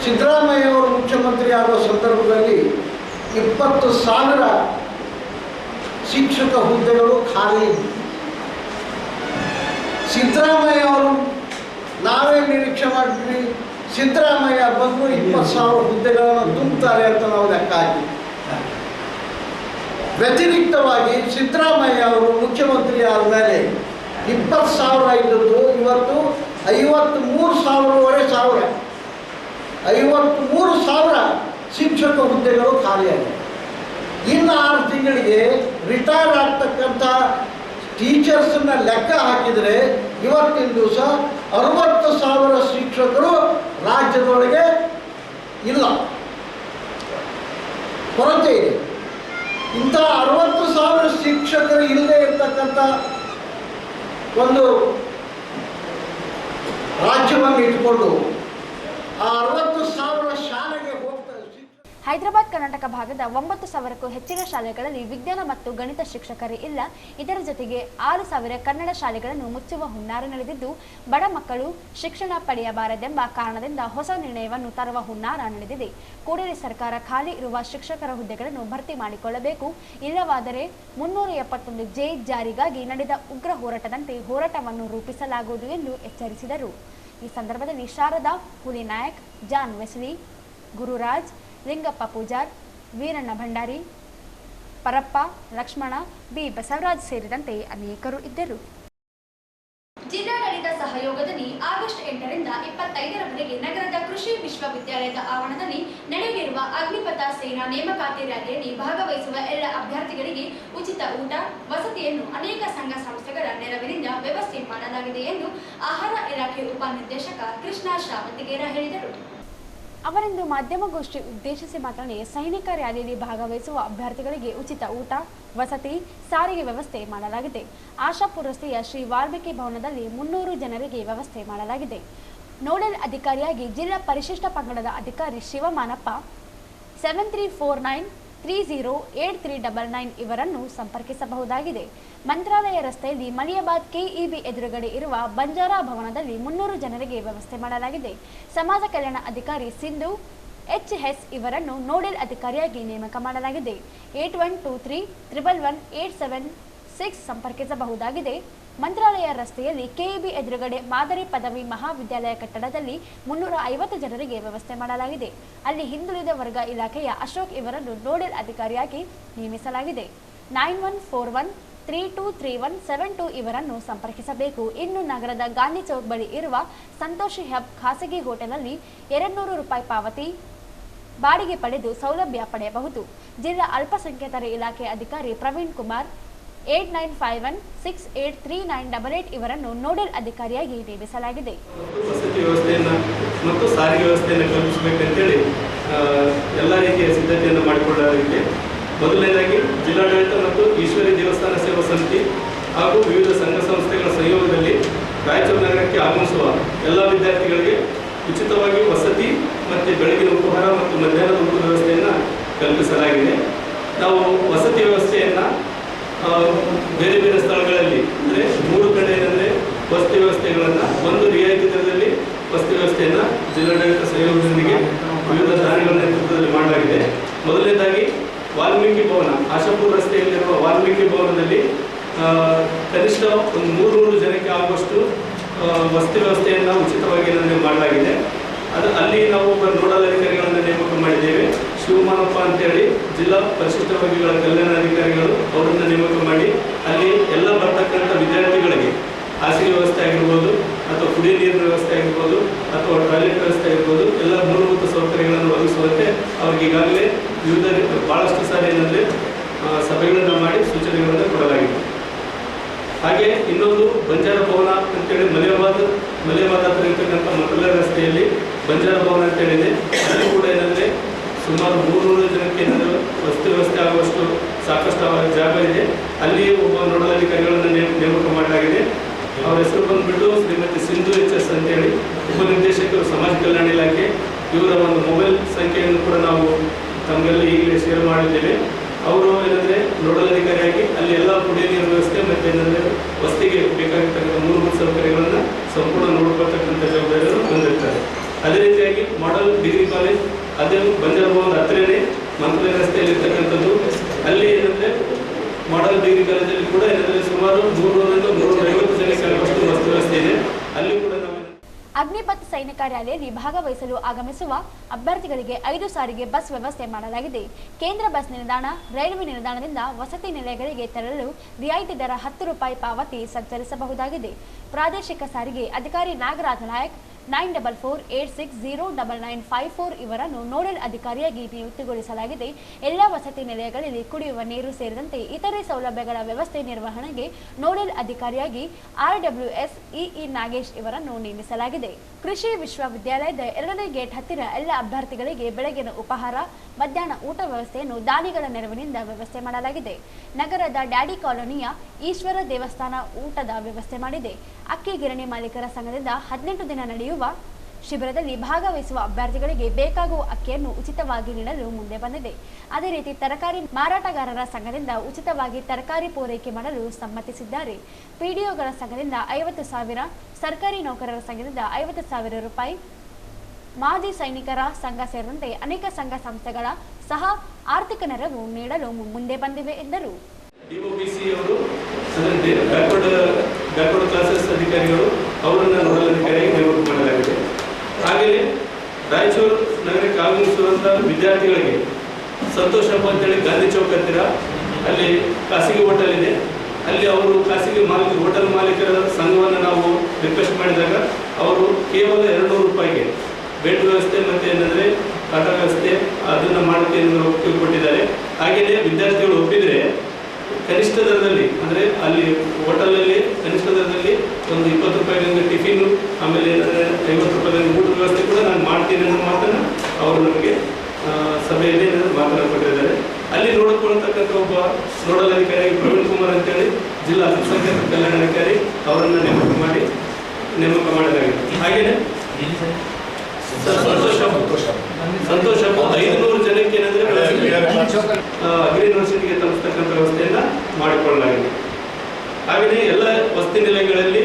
ಸಿದ್ದರಾಮಯ್ಯ ಅವರು ಮುಖ್ಯಮಂತ್ರಿ ಆಗುವ ಸಂದರ್ಭದಲ್ಲಿ 20,000 ಶಿಕ್ಷಕ ಹುದ್ದೆಗಳು ಖಾಲಿ. ಸಿದ್ದರಾಮಯ್ಯ ಅವರು ನಾವೇ ನಿರೀಕ್ಷೆ ಮಾಡಿದ್ವಿ, ಸಿದ್ದರಾಮಯ್ಯ ಬಂದು 20,000 ಹುದ್ದೆಗಳನ್ನು ತುಂಬುತ್ತಾರೆ ಅಂತ ನಾವು ಲೆಕ್ಕ ಹಾಕಿ. ವ್ಯತಿರಿಕ್ತವಾಗಿ ಸಿದ್ದರಾಮಯ್ಯ ಅವರು ಮುಖ್ಯಮಂತ್ರಿ ಆದ ಮೇಲೆ 20,000 ಇದ್ದದ್ದು ಇವತ್ತು 53,000 53,000 ಶಿಕ್ಷಕ ಹುದ್ದೆಗಳು ಖಾಲಿಯಾಗಿವೆ. ಇನ್ನು 6 ತಿಂಗಳಿಗೆ ರಿಟೈರ್ ಆಗ್ತಕ್ಕಂಥ ಟೀಚರ್ಸನ್ನ ಲೆಕ್ಕ ಹಾಕಿದರೆ ಇವತ್ತಿನ ದಿವಸ 60,000 ಶಿಕ್ಷಕರು ರಾಜ್ಯದೊಳಗೆ ಇಲ್ಲ, ಕೊರತೆ ಇದೆ. ಇಂಥ 60,000 ಶಿಕ್ಷಕರು ಇಲ್ಲದೆ ಇರ್ತಕ್ಕಂಥ ಒಂದು ರಾಜ್ಯವನ್ನು ಇಟ್ಕೊಂಡು ಆ 60,000 ಶಾಲೆಗೆ ಹೋಗ್ತಾರೆ. ಹೈದರಾಬಾದ್ ಕರ್ನಾಟಕ ಭಾಗದ 9,000ಕ್ಕೂ ಹೆಚ್ಚಿನ ಶಾಲೆಗಳಲ್ಲಿ ವಿಜ್ಞಾನ ಮತ್ತು ಗಣಿತ ಶಿಕ್ಷಕರೇ ಇಲ್ಲ. ಇದರ ಜೊತೆಗೆ 6,000 ಕನ್ನಡ ಶಾಲೆಗಳನ್ನು ಮುಚ್ಚುವ ಹುನ್ನಾರ ನಡೆದಿದ್ದು, ಬಡ ಮಕ್ಕಳು ಶಿಕ್ಷಣ ಪಡೆಯಬಾರದೆಂಬ ಕಾರಣದಿಂದ ಹೊಸ ನಿರ್ಣಯವನ್ನು ತರುವ ಹುನ್ನಾರ ನಡೆದಿದೆ. ಕೂಡಲೇ ಸರ್ಕಾರ ಖಾಲಿ ಇರುವ ಶಿಕ್ಷಕರ ಹುದ್ದೆಗಳನ್ನು ಭರ್ತಿ ಮಾಡಿಕೊಳ್ಳಬೇಕು, ಇಲ್ಲವಾದರೆ 371 ಜಾರಿಗಾಗಿ ನಡೆದ ಉಗ್ರ ಹೋರಾಟದಂತೆ ಹೋರಾಟವನ್ನು ರೂಪಿಸಲಾಗುವುದು ಎಂದು ಎಚ್ಚರಿಸಿದರು. ಈ ಸಂದರ್ಭದಲ್ಲಿ Sharada, Hulinayak, John Wesley, Gururaj, Lingappa Pujar, Veeranna Bhandari, Parappa, Lakshmana, B Basavaraj ಸೇರಿದಂತೆ ಅನೇಕರು ಇದ್ದರು. ಜಿಲ್ಲಾಡಳಿತ ಸಹಯೋಗದಲ್ಲಿ ಆಗಸ್ಟ್ 8ರಿಂದ 25ರವರೆಗೆ ನಗರದ ಕೃಷಿ ವಿಶ್ವವಿದ್ಯಾಲಯದ ಆವರಣದಲ್ಲಿ ನಡೆಯಲಿರುವ ಅಗ್ನಿಪಥ ಸೇನಾ ನೇಮಕಾತಿ ರ್ಯಾಲಿಯಲ್ಲಿ ಭಾಗವಹಿಸುವ ಎಲ್ಲ ಅಭ್ಯರ್ಥಿಗಳಿಗೆ ಉಚಿತ ಊಟ, ವಸತಿಯನ್ನು ಅನೇಕ ಸಂಘ ಸಂಸ್ಥೆಗಳ ನೆರವಿನಿಂದ ವ್ಯವಸ್ಥೆ ಮಾಡಲಾಗಿದೆ ಎಂದು ಆಹಾರ ಇಲಾಖೆ ಉಪನಿರ್ದೇಶಕ ಕೃಷ್ಣ ಶ್ರಾವತಿಗೇರ ಹೇಳಿದರು. ಅವರಿಂದು ಮಾಧ್ಯಮಗೋಷ್ಠಿ ಉದ್ದೇಶಿಸಿ ಮಾತನಾಡಿ, ಸೈನಿಕ ರ್ಯಾಲಿಯಲ್ಲಿ ಭಾಗವಹಿಸುವ ಅಭ್ಯರ್ಥಿಗಳಿಗೆ ಉಚಿತ ಊಟ, ವಸತಿ, ಸಾರಿಗೆ ವ್ಯವಸ್ಥೆ ಮಾಡಲಾಗಿದೆ. ಆಶಾಪುರ ರಸ್ತೆಯ ಶ್ರೀ ವಾಲ್ಮೀಕಿ ಭವನದಲ್ಲಿ 300 ಜನರಿಗೆ ವ್ಯವಸ್ಥೆ ಮಾಡಲಾಗಿದೆ. ನೋಡಲ್ ಅಧಿಕಾರಿಯಾಗಿ ಜಿಲ್ಲಾ ಪರಿಶಿಷ್ಟ ಪಂಗಡದ ಅಧಿಕಾರಿ ಶಿವಮಾನಪ್ಪ 7349308399 ಇವರನ್ನು ಸಂಪರ್ಕಿಸಬಹುದಾಗಿದೆ. ಮಂತ್ರಾಲಯ ರಸ್ತೆಯಲ್ಲಿ ಮಲಿಯಾಬಾದ್ ಕೆಇಬಿ ಎದುರುಗಡೆ ಇರುವ ಬಂಜಾರಾ ಭವನದಲ್ಲಿ 300 ಜನರಿಗೆ ವ್ಯವಸ್ಥೆ ಮಾಡಲಾಗಿದೆ. ಸಮಾಜ ಕಲ್ಯಾಣ ಅಧಿಕಾರಿ ಸಿಂಧು HS ಇವರನ್ನು ನೋಡಲ್ ಅಧಿಕಾರಿಯಾಗಿ ನೇಮಕ ಮಾಡಲಾಗಿದೆ. 8123111876 ಸಂಪರ್ಕಿಸಬಹುದಾಗಿದೆ. ಮಂತ್ರಾಲಯ ರಸ್ತೆಯಲ್ಲಿ ಕೆಇಬಿ ಎದುರುಗಡೆ ಮಾದರಿ ಪದವಿ ಮಹಾವಿದ್ಯಾಲಯ ಕಟ್ಟಡದಲ್ಲಿ 350 ಜನರಿಗೆ ವ್ಯವಸ್ಥೆ ಮಾಡಲಾಗಿದೆ. ಅಲ್ಲಿ ಹಿಂದುಳಿದ ವರ್ಗ ಇಲಾಖೆಯ ಅಶೋಕ್ ಇವರನ್ನು ನೋಡಲ್ ಅಧಿಕಾರಿಯಾಗಿ ನೇಮಿಸಲಾಗಿದೆ. 9141 923172 ಇವರನ್ನು ಸಂಪರ್ಕಿಸಬೇಕು. ಇನ್ನು ನಗರದ ಗಾಂಧಿ ಚೌಕ್ ಬಳಿ ಇರುವ ಸಂತೋಷಿ ಹಬ್ ಖಾಸಗಿ ಹೋಟೆಲ್ನಲ್ಲಿ 200 ರೂಪಾಯಿ ಪಾವತಿ ಬಾಡಿಗೆ ಪಡೆದು ಸೌಲಭ್ಯ ಪಡೆಯಬಹುದು. ಜಿಲ್ಲಾ ಅಲ್ಪಸಂಖ್ಯಾತರ ಇಲಾಖೆ ಅಧಿಕಾರಿ ಪ್ರವೀಣ್ ಕುಮಾರ್ 8951683988 ಇವರನ್ನು ನೋಡಲ್ ಅಧಿಕಾರಿಯಾಗಿ ನೇಮಿಸಲಾಗಿದೆ. ವಸತಿ ವ್ಯವಸ್ಥೆಯನ್ನು ಮತ್ತು ಸಾರಿಗೆ ವ್ಯವಸ್ಥೆಯನ್ನು ಕಲ್ಪಿಸಬೇಕಂತೇಳಿ ಎಲ್ಲ ರೀತಿಯ ಸಿದ್ಧತೆಯನ್ನು ಮಾಡಿಕೊಳ್ಳಲಾಗಿದೆ. ಮೊದಲನೇದಾಗಿ ಜಿಲ್ಲಾಡಳಿತ ಮತ್ತು ಈಶ್ವರಿ ದೇವಸ್ಥಾನ ಸೇವಾ ಸಮಿತಿ ಹಾಗೂ ವಿವಿಧ ಸಂಘ ಸಂಸ್ಥೆಗಳ ಸಹಯೋಗದಲ್ಲಿ ರಾಯಚೂರು ನಗರಕ್ಕೆ ಆಗಮಿಸುವ ಎಲ್ಲ ವಿದ್ಯಾರ್ಥಿಗಳಿಗೆ ಉಚಿತವಾಗಿ ವಸತಿ ಮತ್ತು ಬೆಳಗಿನ ಉಪಹಾರ ಮತ್ತು ಮಧ್ಯಾಹ್ನದ ಊಟದ ವ್ಯವಸ್ಥೆಯನ್ನು ಕಲ್ಪಿಸಲಾಗಿದೆ. ನಾವು ವಸತಿ ವ್ಯವಸ್ಥೆಯನ್ನು ಬೇರೆ ಬೇರೆ ಸ್ಥಳಗಳಲ್ಲಿ ಅಂದರೆ 3 ಕಡೆ ಏನಂದರೆ ವಸತಿ ವ್ಯವಸ್ಥೆಗಳನ್ನು ಒಂದು ರಿಯಾಯಿತಿ ದರದಲ್ಲಿ ವಸತಿ ವ್ಯವಸ್ಥೆಯನ್ನು ಜಿಲ್ಲಾಡಳಿತ ಸಹಯೋಗದೊಂದಿಗೆ ವಿವಿಧ ದಾನಿಗಳ ನೇತೃತ್ವದಲ್ಲಿ ಮಾಡಲಾಗಿದೆ. ಮೊದಲನೇದಾಗಿ ವಾಲ್ಮೀಕಿ ಭವನ, ಆಶಾಪುರ ರಸ್ತೆಯಲ್ಲಿರುವ ವಾಲ್ಮೀಕಿ ಭವನದಲ್ಲಿ ಕನಿಷ್ಠ ಒಂದು 300 ಜನಕ್ಕೆ ಆಗುವಷ್ಟು ವಸತಿ ವ್ಯವಸ್ಥೆಯನ್ನು ಉಚಿತವಾಗಿ ಮಾಡಲಾಗಿದೆ. ಅಲ್ಲಿ ನಾವು ಒಬ್ಬ ನೋಡಲ್ ಅಧಿಕಾರಿಗಳನ್ನು ನೇಮಕ ಮಾಡಿದ್ದೇವೆ. ಶಿವಮಾನಪ್ಪ ಅಂತೇಳಿ ಜಿಲ್ಲಾ ಪರಿಶಿಷ್ಟ ವರ್ಗಗಳ ಕಲ್ಯಾಣಾಧಿಕಾರಿಗಳು ಅವರನ್ನು ನೇಮಕ ಮಾಡಿ ಅಲ್ಲಿ ಎಲ್ಲ ಬರ್ತಕ್ಕಂಥ ವಿದ್ಯಾರ್ಥಿಗಳಿಗೆ ಹಾಸಿಗೆ ವ್ಯವಸ್ಥೆ ಆಗಿರ್ಬೋದು ಅಥವಾ ಕುಡಿಯ ನೀರಿನ ವ್ಯವಸ್ಥೆ ಆಗಿರ್ಬೋದು ಅಥವಾ ಟಾಯ್ಲೆಟ್ ವ್ಯವಸ್ಥೆ ಆಗಿರ್ಬೋದು ಎಲ್ಲ ಮೂಲಭೂತ ಸೌಕರ್ಯಗಳನ್ನು ಒದಗಿಸುವಂತೆ ಅವ್ರಿಗೆ ಈಗಾಗಲೇ ವಿವಿಧ ಭಾಳಷ್ಟು ಸಾರಿ ಏನಂದರೆ ಸಭೆಗಳನ್ನು ಮಾಡಿ ಸೂಚನೆಗಳನ್ನು ಕೊಡಲಾಗಿದೆ. ಹಾಗೆ ಇನ್ನೊಂದು ಬಂಜಾರ ಭವನ ಅಂತೇಳಿ ಮಲೆಬಾದ್ ಹತ್ರ ಇರ್ತಕ್ಕಂಥ ಮಕ್ಕಳ ರಸ್ತೆಯಲ್ಲಿ ಬಂಜಾರ ಭವನ ಅಂತೇಳಿದೆ. ಅಲ್ಲಿ ಕೂಡ ಏನಂದರೆ ಸುಮಾರು 300 ಜನಕ್ಕೆ ಏನಾದರೂ ವಸತಿ ವ್ಯವಸ್ಥೆ ಆಗುವಷ್ಟು ಸಾಕಷ್ಟು ಜಾಗ ಇದೆ. ಅಲ್ಲಿ ಒಬ್ಬ ನೋಡಲ್ ಅಧಿಕಾರಿಗಳನ್ನು ನೇಮಕ ಮಾಡಲಾಗಿದೆ. ಅವರ ಹೆಸರು ಬಂದುಬಿಟ್ಟು ಶ್ರೀಮತಿ ಸಿಂಧು HS ಅಂತೇಳಿ, ಉಪನಿರ್ದೇಶಕರು ಸಮಾಜ ಕಲ್ಯಾಣ ಇಲಾಖೆ. ಇವರ ಒಂದು ಮೊಬೈಲ್ ಸಂಖ್ಯೆಯನ್ನು ಕೂಡ ನಾವು ತಮಗೆಲ್ಲ ಈಗಲೇ ಶೇರ್ ಮಾಡಿದ್ದೇವೆ. ಅವರು ಏನಂದರೆ ನೋಡಲ್ ಅಧಿಕಾರಿಯಾಗಿ ಅಲ್ಲಿ ಎಲ್ಲ ಕುಡಿಯ ನೀರಿನ ವ್ಯವಸ್ಥೆ ಮತ್ತು ಏನಂದರೆ ವಸತಿಗೆ ಬೇಕಾಗಿರ್ತಕ್ಕಂಥ ಮೂಲಭೂತ ಸೌಕರ್ಯಗಳನ್ನು ಸಂಪೂರ್ಣ ನೋಡ್ಕೊಳ್ತಕ್ಕಂಥ ಜವಾಬ್ದಾರಿಯನ್ನು ಹೊಂದಿರ್ತಾರೆ. ಅದೇ ರೀತಿಯಾಗಿ ಮಾಡೆಲ್ ಡಿಗ್ರಿ ಕಾಲೇಜ್ ಅದೇ ಬಂಜಾರ ಭವನ ಹತ್ತಿರನೇ ಮಂತ್ರಾಲಯ ರಸ್ತೆಯಲ್ಲಿರ್ತಕ್ಕಂಥದ್ದು. ಅಲ್ಲಿ ಏನಂದರೆ ಮಾಡೆಲ್ ಡಿಗ್ರಿ ಕಾಲೇಜಲ್ಲಿ ಕೂಡ ಏನಂದರೆ ಸುಮಾರು 300ರಿಂದ 350 ಜನಕ್ಕೆ ಆಗುವಷ್ಟು ವಸತಿ ವ್ಯವಸ್ಥೆ ಇದೆ. ಅಲ್ಲಿ ಕೂಡ ನಾವು ಅಗ್ನಿಪಥ್ ಸೈನಿಕ ರ್ಯಾಲಿಯಲ್ಲಿ ಭಾಗವಹಿಸಲು ಆಗಮಿಸುವ ಅಭ್ಯರ್ಥಿಗಳಿಗೆ 5 ಸಾರಿಗೆ ಬಸ್ ವ್ಯವಸ್ಥೆ ಮಾಡಲಾಗಿದೆ. ಕೇಂದ್ರ ಬಸ್ ನಿಲ್ದಾಣ, ರೈಲ್ವೆ ನಿಲ್ದಾಣದಿಂದ ವಸತಿ ನಿಲಯಗಳಿಗೆ ತೆರಳಲು ರಿಯಾಯಿತಿ ದರ 10 ರೂಪಾಯಿ ಪಾವತಿ ಸಂಚರಿಸಬಹುದಾಗಿದೆ. ಪ್ರಾದೇಶಿಕ ಸಾರಿಗೆ ಅಧಿಕಾರಿ ನಾಗರಾಜ್ ನಾಯಕ್ 9448609954 ಇವರನ್ನು ನೋಡಲ್ ಅಧಿಕಾರಿಯಾಗಿ ನಿಯುಕ್ತಿಗೊಳಿಸಲಾಗಿದೆ. ಎಲ್ಲ ವಸತಿ ನಿಲಯಗಳಲ್ಲಿ ಕುಡಿಯುವ ನೀರು ಸೇರಿದಂತೆ ಇತರೆ ಸೌಲಭ್ಯಗಳ ವ್ಯವಸ್ಥೆ ನಿರ್ವಹಣೆಗೆ ನೋಡಲ್ ಅಧಿಕಾರಿಯಾಗಿ RWS EE ನಾಗೇಶ್ ಇವರನ್ನು ನೇಮಿಸಲಾಗಿದೆ. ಕೃಷಿ ವಿಶ್ವವಿದ್ಯಾಲಯದ 2ನೇ ಗೇಟ್ ಹತ್ತಿರ ಎಲ್ಲ ಅಭ್ಯರ್ಥಿಗಳಿಗೆ ಬೆಳಗಿನ ಉಪಹಾರ, ಮಧ್ಯಾಹ್ನ ಊಟ ವ್ಯವಸ್ಥೆಯನ್ನು ದಾನಿಗಳ ನೆರವಿನಿಂದ ವ್ಯವಸ್ಥೆ ಮಾಡಲಾಗಿದೆ. ನಗರದ ಡ್ಯಾಡಿ ಕಾಲೋನಿಯ ಈಶ್ವರ ದೇವಸ್ಥಾನ ಊಟದ ವ್ಯವಸ್ಥೆ ಮಾಡಿದೆ. ಅಕ್ಕಿ ಗಿರಣಿ ಮಾಲೀಕರ ಸಂಘದಿಂದ 18 ದಿನ ನಡೆಯುವ ಶಿಬಿರದಲ್ಲಿ ಭಾಗವಹಿಸುವ ಅಭ್ಯರ್ಥಿಗಳಿಗೆ ಬೇಕಾಗುವ ಅಕ್ಕಿಯನ್ನು ಉಚಿತವಾಗಿ ನೀಡಲು ಮುಂದೆ ಬಂದಿದೆ. ಅದೇ ರೀತಿ ತರಕಾರಿ ಮಾರಾಟಗಾರರ ಸಂಘದಿಂದ ಉಚಿತವಾಗಿ ತರಕಾರಿ ಪೂರೈಕೆ ಮಾಡಲು ಸಮ್ಮತಿಸಿದ್ದಾರೆ. PDOಗಳ ಸಂಘದಿಂದ 50,000, ಸರ್ಕಾರಿ ನೌಕರರ ಸಂಘದಿಂದ 50,000 ರೂಪಾಯಿ, ಮಾಜಿ ಸೈನಿಕರ ಸಂಘ ಸೇರಿದಂತೆ ಅನೇಕ ಸಂಘ ಸಂಸ್ಥೆಗಳ ಸಹ ಆರ್ಥಿಕ ನೆರವು ನೀಡಲು ಮುಂದೆ ಬಂದಿವೆ ಎಂದರು. DOBC ಅವರು ಬ್ಯಾಕ್ವರ್ಡ್ ಕ್ಲಾಸಸ್ ಅಧಿಕಾರಿಗಳು ಅವರನ್ನು ನೋಡಲ್ ಅಧಿಕಾರಿಯಾಗಿ ನೇಮಕ ಮಾಡಲಾಗಿದೆ. ಹಾಗೆಯೇ ರಾಯಚೂರು ನಗರಕ್ಕೆ ಆಗಮಿಸುವಂಥ ವಿದ್ಯಾರ್ಥಿಗಳಿಗೆ ಸಂತೋಷ ಹಬ್ಬ ಅಂತೇಳಿ ಗಾಂಧಿ ಚೌಕ್ ಹತ್ತಿರ ಅಲ್ಲಿ ಖಾಸಗಿ ಹೋಟೆಲ್ ಇದೆ. ಅಲ್ಲಿ ಅವರು ಖಾಸಗಿ ಹೋಟೆಲ್ ಮಾಲೀಕರ ಸಂಘವನ್ನು ನಾವು ರಿಕ್ವೆಸ್ಟ್ ಮಾಡಿದಾಗ ಅವರು ಕೇವಲ 200 ರೂಪಾಯಿಗೆ ಬೆಡ್ ವ್ಯವಸ್ಥೆ ಮತ್ತು ಏನಂದರೆ ಆಟ ವ್ಯವಸ್ಥೆ ಅದನ್ನು ಮಾಡೋಕ್ಕೆ ಒಪ್ಪಿಗೆ ಕೊಟ್ಟಿದ್ದಾರೆ. ಹಾಗೆಯೇ ವಿದ್ಯಾರ್ಥಿಗಳು ಒಪ್ಪಿದರೆ ಕನಿಷ್ಠ ದರದಲ್ಲಿ ಅಂದರೆ ಅಲ್ಲಿ ಹೋಟೆಲಲ್ಲಿ ಕನಿಷ್ಠ ದರದಲ್ಲಿ ಒಂದು 20 ರೂಪಾಯಿಗಳಿಂದ ಟಿಫಿನ್, ಆಮೇಲೆ ಏನಂದರೆ 50 ರೂಪಾಯಿಗಳಿಂದ ಊಟದ ವ್ಯವಸ್ಥೆ ಕೂಡ ನಾನು ಮಾಡ್ತೀನಿ ಅನ್ನೋ ಮಾತನ್ನು ಅವರು ನಮಗೆ ಸಭೆಯಲ್ಲಿ ಮಾತನಾಡಿಕೊಂಡಿದ್ದಾರೆ. ಅಲ್ಲಿ ನೋಡಿಕೊಳ್ಳತಕ್ಕಂಥ ಒಬ್ಬ ನೋಡಲ್ ಅಧಿಕಾರಿಯಾಗಿ ಪ್ರವೀಣ್ ಕುಮಾರ್ ಅಂತೇಳಿ ಜಿಲ್ಲಾ ಅಲ್ಪಸಂಖ್ಯಾತರ ಕಲ್ಯಾಣಾಧಿಕಾರಿ ಅವರನ್ನು ನೇಮಕ ಮಾಡಲಾಗಿದೆ. ಹಾಗೆಯೇ ಸಂತೋಷ 500 ಜನಕ್ಕೆ ಏನಂದರೆ ಅಗ್ರಿ ಯೂನಿವರ್ಸಿಟಿಗೆ ತಲುಪಿಸ್ತಕ್ಕಂಥ ವ್ಯವಸ್ಥೆಯನ್ನು ಮಾಡಿಕೊಳ್ಳಲಾಗಿದೆ. ಹಾಗೆಯೇ ಎಲ್ಲ ವಸತಿ ನಿಲಯಗಳಲ್ಲಿ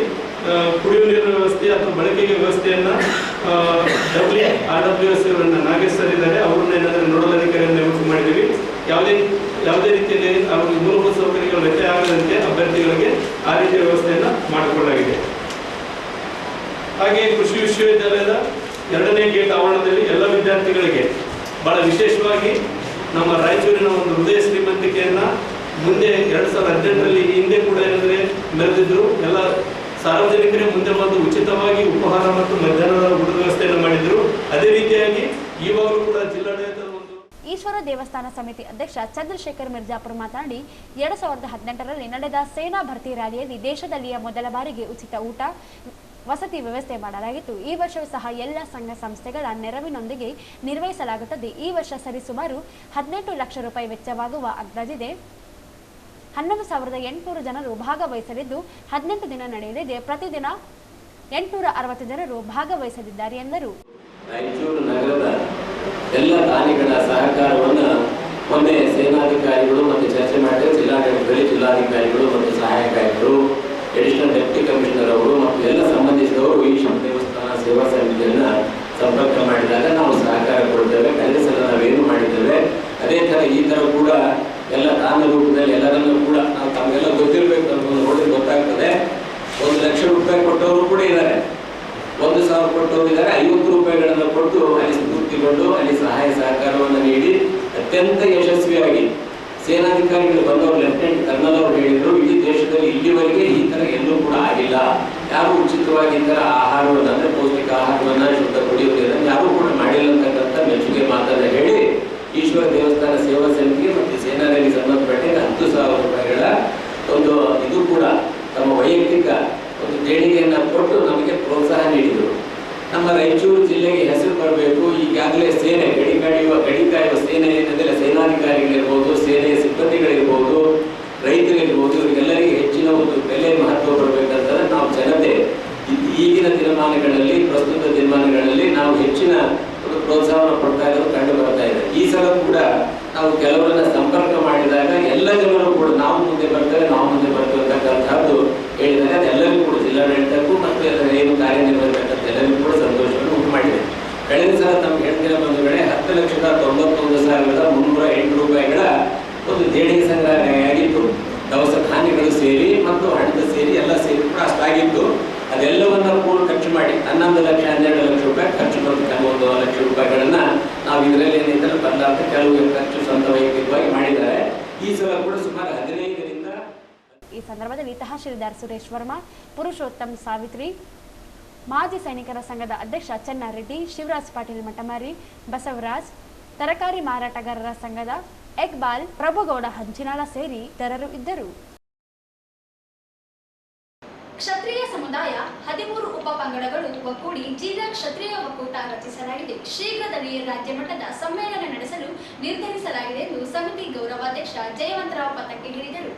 ಕುಡಿಯುವ ನೀರಿನ ವ್ಯವಸ್ಥೆ ಅಥವಾ ಬಳಕೆಗೆ ವ್ಯವಸ್ಥೆಯನ್ನು RWS ಇವರನ್ನು ನಾಗೇಶ್ ಸರ್ ಇದ್ದಾರೆ, ಅವರನ್ನ ಏನಾದರೂ ನೋಡಲ್ ಅಧಿಕಾರಿಯನ್ನು ನೇಮಕ ಮಾಡಿದ್ದೀವಿ. ಯಾವುದೇ ರೀತಿಯಲ್ಲಿ ಅವರಿಗೆ ಮೂಲಭೂತ ಸೌಕರ್ಯಗಳು ವ್ಯತ್ಯಯ ಆಗದಂತೆ ಅಭ್ಯರ್ಥಿಗಳಿಗೆ ಆ ರೀತಿಯ ವ್ಯವಸ್ಥೆಯನ್ನು ಮಾಡಿಕೊಳ್ಳಲಾಗಿದೆ. ಹಾಗೆ ಕೃಷಿ ವಿಶ್ವವಿದ್ಯಾಲಯದ 2ನೇ ಗೇಟ್ ಆವರಣದಲ್ಲಿ ಎಲ್ಲ ವಿದ್ಯಾರ್ಥಿಗಳಿಗೆ ಭಾಳ ವಿಶೇಷವಾಗಿ ನಮ್ಮ ರಾಯಚೂರಿನ ಒಂದು ಹೃದಯ ಶ್ರೀಮಂತಿಕೆಯನ್ನು ಮುಂದೆ 2018ರಲ್ಲಿ ಹಿಂದೆ ಕೂಡ ಏನಂದ್ರೆ ಮೆರೆದಿದ್ರು. ಎಲ್ಲ ಸಾರ್ವಜನಿಕರೇ ಮುಂದೆ ಬಂದು ಉಚಿತವಾಗಿ ಉಪಹಾರ ಮತ್ತು ಮಧ್ಯಾಹ್ನದ ಊಟದ ವ್ಯವಸ್ಥೆಯನ್ನು ಮಾಡಿದ್ರು. ಅದೇ ರೀತಿಯಾಗಿ ಈವಾಗಲೂ ಕೂಡ ಜಿಲ್ಲಾಡಳಿತದ ಈಶ್ವರ ದೇವಸ್ಥಾನ ಸಮಿತಿ ಅಧ್ಯಕ್ಷ ಚಂದ್ರಶೇಖರ್ ಮಿರ್ಜಾಪುರ್ ಮಾತನಾಡಿ 2018ರಲ್ಲಿ ನಡೆದ ಸೇನಾ ಭರ್ತಿ ರ್ಯಾಲಿಯಲ್ಲಿ ದೇಶದಲ್ಲಿಯ ಮೊದಲ ಬಾರಿಗೆ ಉಚಿತ ಊಟ ವಸತಿ ವ್ಯವಸ್ಥೆ ಮಾಡಲಾಗಿತ್ತು. ಈ ವರ್ಷವೂ ಸಹ ಎಲ್ಲ ಸಂಘ ಸಂಸ್ಥೆಗಳ ನೆರವಿನೊಂದಿಗೆ ನಿರ್ವಹಿಸಲಾಗುತ್ತದೆ. ಈ ವರ್ಷ ಸರಿಸುಮಾರು 18 ಲಕ್ಷ ರೂಪಾಯಿ ವೆಚ್ಚವಾಗುವ ಅಂದಾಜಿದೆ. 11,800 ಜನರು ಭಾಗವಹಿಸಲಿದ್ದು 18 ದಿನ ನಡೆಯಲಿದೆ. ಪ್ರತಿದಿನ 860 ಜನರು ಭಾಗವಹಿಸಲಿದ್ದಾರೆ ಎಂದರು. ರಾಯಚೂರು ನಗರದ ಎಲ್ಲ ದಾನಿಗಳ ಸಹಕಾರವನ್ನು ಮೊನ್ನೆ ಸೇನಾಧಿಕಾರಿಗಳು ಮತ್ತು ಚರ್ಚೆ ಮಾಡಿದ ಜಿಲ್ಲಾಡಳಿತದಲ್ಲಿ ಜಿಲ್ಲಾಧಿಕಾರಿಗಳು ಮತ್ತು ಸಹಾಯಕ ಆಯುಕ್ತರು, ಅಡಿಷನಲ್ ಡೆಪ್ಟಿ ಕಮಿಷನರ್ ಅವರು ಮತ್ತು ಎಲ್ಲ ಸಂಬಂಧಿಸಿದವರು ಈಶ್ವರ ದೇವಸ್ಥಾನ ಸೇವಾ ಸಮಿತಿಯನ್ನು ಸಂಪರ್ಕ ಮಾಡಿದಾಗ ನಾವು ಸಹಕಾರ ಕೊಡ್ತೇವೆ. ಕಳೆದ ಸಲ ನಾವೇನು ಮಾಡಿದ್ದೇವೆ ಅದೇ ಥರ ಈ ಥರ ಕೂಡ ಎಲ್ಲ ದಾನ ರೂಪದಲ್ಲಿ ಎಲ್ಲರನ್ನೂ ಕೂಡ ನಾವು ತಮಗೆಲ್ಲ ಗೊತ್ತಿರಬೇಕು ಅಂತ ನೋಡಿದ್ರೆ ಗೊತ್ತಾಗ್ತದೆ. 1 ಲಕ್ಷ ರೂಪಾಯಿ ಕೊಟ್ಟವರು ಕೂಡ ಇದ್ದಾರೆ, 1,000 ಕೊಟ್ಟವರು ಇದ್ದಾರೆ, 50 ರೂಪಾಯಿಗಳನ್ನು ಕೊಟ್ಟು ಅಲ್ಲಿ ಸ್ಫೂರ್ತಿಗೊಂಡು ಅಲ್ಲಿ ಸಹಾಯ ಸಹಕಾರವನ್ನು ನೀಡಿ ಅತ್ಯಂತ ಯಶಸ್ವಿಯಾಗಿ ಸೇನಾಧಿಕಾರಿಗಳು ಬಂದವರು ಲೆಫ್ಟಿನೆಂಟ್ ಕರ್ನಲ್ ಅವರು ಹೇಳಿದರು, ಇಡೀ ದೇಶದಲ್ಲಿ ಇಲ್ಲಿವರೆಗೆ ಈ ಥರ ಎಲ್ಲೂ ಕೂಡ ಆಗಿಲ್ಲ. ಯಾರು ಉಚಿತವಾಗಿ ಈ ಥರ ಆಹಾರವನ್ನು ಅಂದರೆ ಪೌಷ್ಟಿಕ ಆಹಾರವನ್ನು ಶುದ್ಧ ಕುಡಿಯುವುದನ್ನು ಯಾರೂ ಕೂಡ ಮಾಡಿಲ್ಲ ಅಂತಕ್ಕಂಥ ಮೆಚ್ಚುಗೆ ಮಾತನ್ನು ಹೇಳಿ ಈಶ್ವರ ದೇವಸ್ಥಾನ ಸೇವಾ ಸಮಿತಿಗೆ ಮತ್ತು ಸೇನಾನಿಗೆ ಸಂಬಂಧಪಟ್ಟ 10,000 ರೂಪಾಯಿಗಳ ಒಂದು ಇದು ಕೂಡ ತಮ್ಮ ವೈಯಕ್ತಿಕ ಒಂದು ದೇಣಿಗೆಯನ್ನು ಕೊಟ್ಟು ನಮಗೆ ಪ್ರೋತ್ಸಾಹ ನೀಡಿದರು. ನಮ್ಮ ರಾಯಚೂರು ಜಿಲ್ಲೆಗೆ ಹೆಸರು ಬರಬೇಕು. ಈಗಾಗಲೇ ಸೇನೆ ಗಡಿ ಕಾಯುವ ಸೇನೆ ಏನಿದೆ, ಸೇನಾಧಿಕಾರಿಗಳಿರ್ಬೋದು, ಸೇನೆಯ ಸಿಬ್ಬಂದಿಗಳಿರ್ಬೋದು, ರೈತರಿರ್ಬೋದು, ಇವರಿಗೆಲ್ಲರಿಗೆ ಹೆಚ್ಚಿನ ಒಂದು ಬೆಲೆ ಮಹತ್ವ ಬರಬೇಕಂತಂದ್ರೆ ನಾವು ಜನತೆ ಈಗಿನ ದಿನಮಾನಗಳಲ್ಲಿ ಪ್ರಸ್ತುತ ದಿನಮಾನಗಳಲ್ಲಿ ನಾವು ಹೆಚ್ಚಿನ ಒಂದು ಪ್ರೋತ್ಸಾಹವನ್ನು ಕೊಡ್ತಾ ಇರೋದು ಕಂಡು ಬರ್ತಾ ಇದೆ. ಈ ಸಲ ಕೂಡ ನಾವು ಕೆಲವರನ್ನ ಸಂಪರ್ಕ ಮಾಡಿದಾಗ ಎಲ್ಲ ಜನರು ಕೂಡ ನಾವು ಮುಂದೆ ಬರ್ತೇವೆ ಅಂತಕ್ಕಂಥದ್ದು ಹೇಳಿದಾಗ ಅದೆಲ್ಲರಿಗೂ ಕೂಡ ಜಿಲ್ಲಾಡಳಿತಕ್ಕೂ ಮತ್ತು ಏನು ಕಾರ್ಯನಿರ್ವಹಿಸತಕ್ಕಂಥ ಎಲ್ಲರಿಗೂ ಕೂಡ ಸಂತೋಷವನ್ನು ಉಂಟು ಮಾಡಿದೆ. ಕಳೆದ ಸಲ ತಮ್ಗೆ ಹೇಳ್ತಿರೋ ಒಂದು ವೇಳೆ 10,91,308 ರೂಪಾಯಿಗಳ ಒಂದು ದೇಣಿಗೆ ಸಂಗ್ರಹಣೆ ಆಗಿತ್ತು. ದವಸ ಧಾನ್ಯಗಳು ಸೇರಿ ಮತ್ತು ಹಣದ ಸೇರಿ ಎಲ್ಲ ಸೇರಿ ಕೂಡ ಅಷ್ಟಾಗಿತ್ತು. ಅದೆಲ್ಲವನ್ನ ಕೂಡ ಖರ್ಚು ಮಾಡಿ 11 ಲಕ್ಷ 12 ಲಕ್ಷ ರೂಪಾಯಿ ಖರ್ಚು ಬರ್ತಕ್ಕಂಥ 1 ಲಕ್ಷ ರೂಪಾಯಿಗಳನ್ನ ನಾವು ಇದರಲ್ಲಿ ಏನಿದ್ದರೆ ಬದಲಾದ ಕೆಲವು ಖರ್ಚು ಸ್ವಂತ ವೈಯಕ್ತಿಕವಾಗಿ ಮಾಡಿದ್ದಾರೆ. ಈ ಸಲ ಕೂಡ ಸುಮಾರು 15ರಿಂದ. ಈ ಸಂದರ್ಭದಲ್ಲಿ ತಹಶೀಲ್ದಾರ್ ಸುರೇಶ್ ವರ್ಮಾ, ಪುರುಷೋತ್ತಮ್ ಸಾವಿತ್ರಿ, ಮಾಜಿ ಸೈನಿಕರ ಸಂಘದ ಅಧ್ಯಕ್ಷ ಚೆನ್ನಾರೆಡ್ಡಿ, ಶಿವರಾಜ್ ಪಾಟೀಲ್ ಮಠಮಾರಿ, ಬಸವರಾಜ್, ತರಕಾರಿ ಮಾರಾಟಗಾರರ ಸಂಘದ ಎಕ್ಬಾಲ್, ಪ್ರಭುಗೌಡ ಹಂಚಿನಾಳ ಸೇರಿ ಇತರರು ಇದ್ದರು. ಕ್ಷತ್ರಿಯ ಸಮುದಾಯ 13 ಉಪ ಪಂಗಡಗಳು ಒಗ್ಗೂಡಿ ಜಿಲ್ಲಾ ಕ್ಷತ್ರಿಯ ಒಕ್ಕೂಟ ರಚಿಸಲಾಗಿದೆ. ಶೀಘ್ರದಲ್ಲಿಯೇ ರಾಜ್ಯ ಮಟ್ಟದ ಸಮ್ಮೇಳನ ನಡೆಸಲು ನಿರ್ಧರಿಸಲಾಗಿದೆ ಎಂದು ಸಮಿತಿ ಗೌರವಾಧ್ಯಕ್ಷ ಜಯವಂತರಾವ್ ಪತಕ್ಕೆ ಹೇಳಿದರು.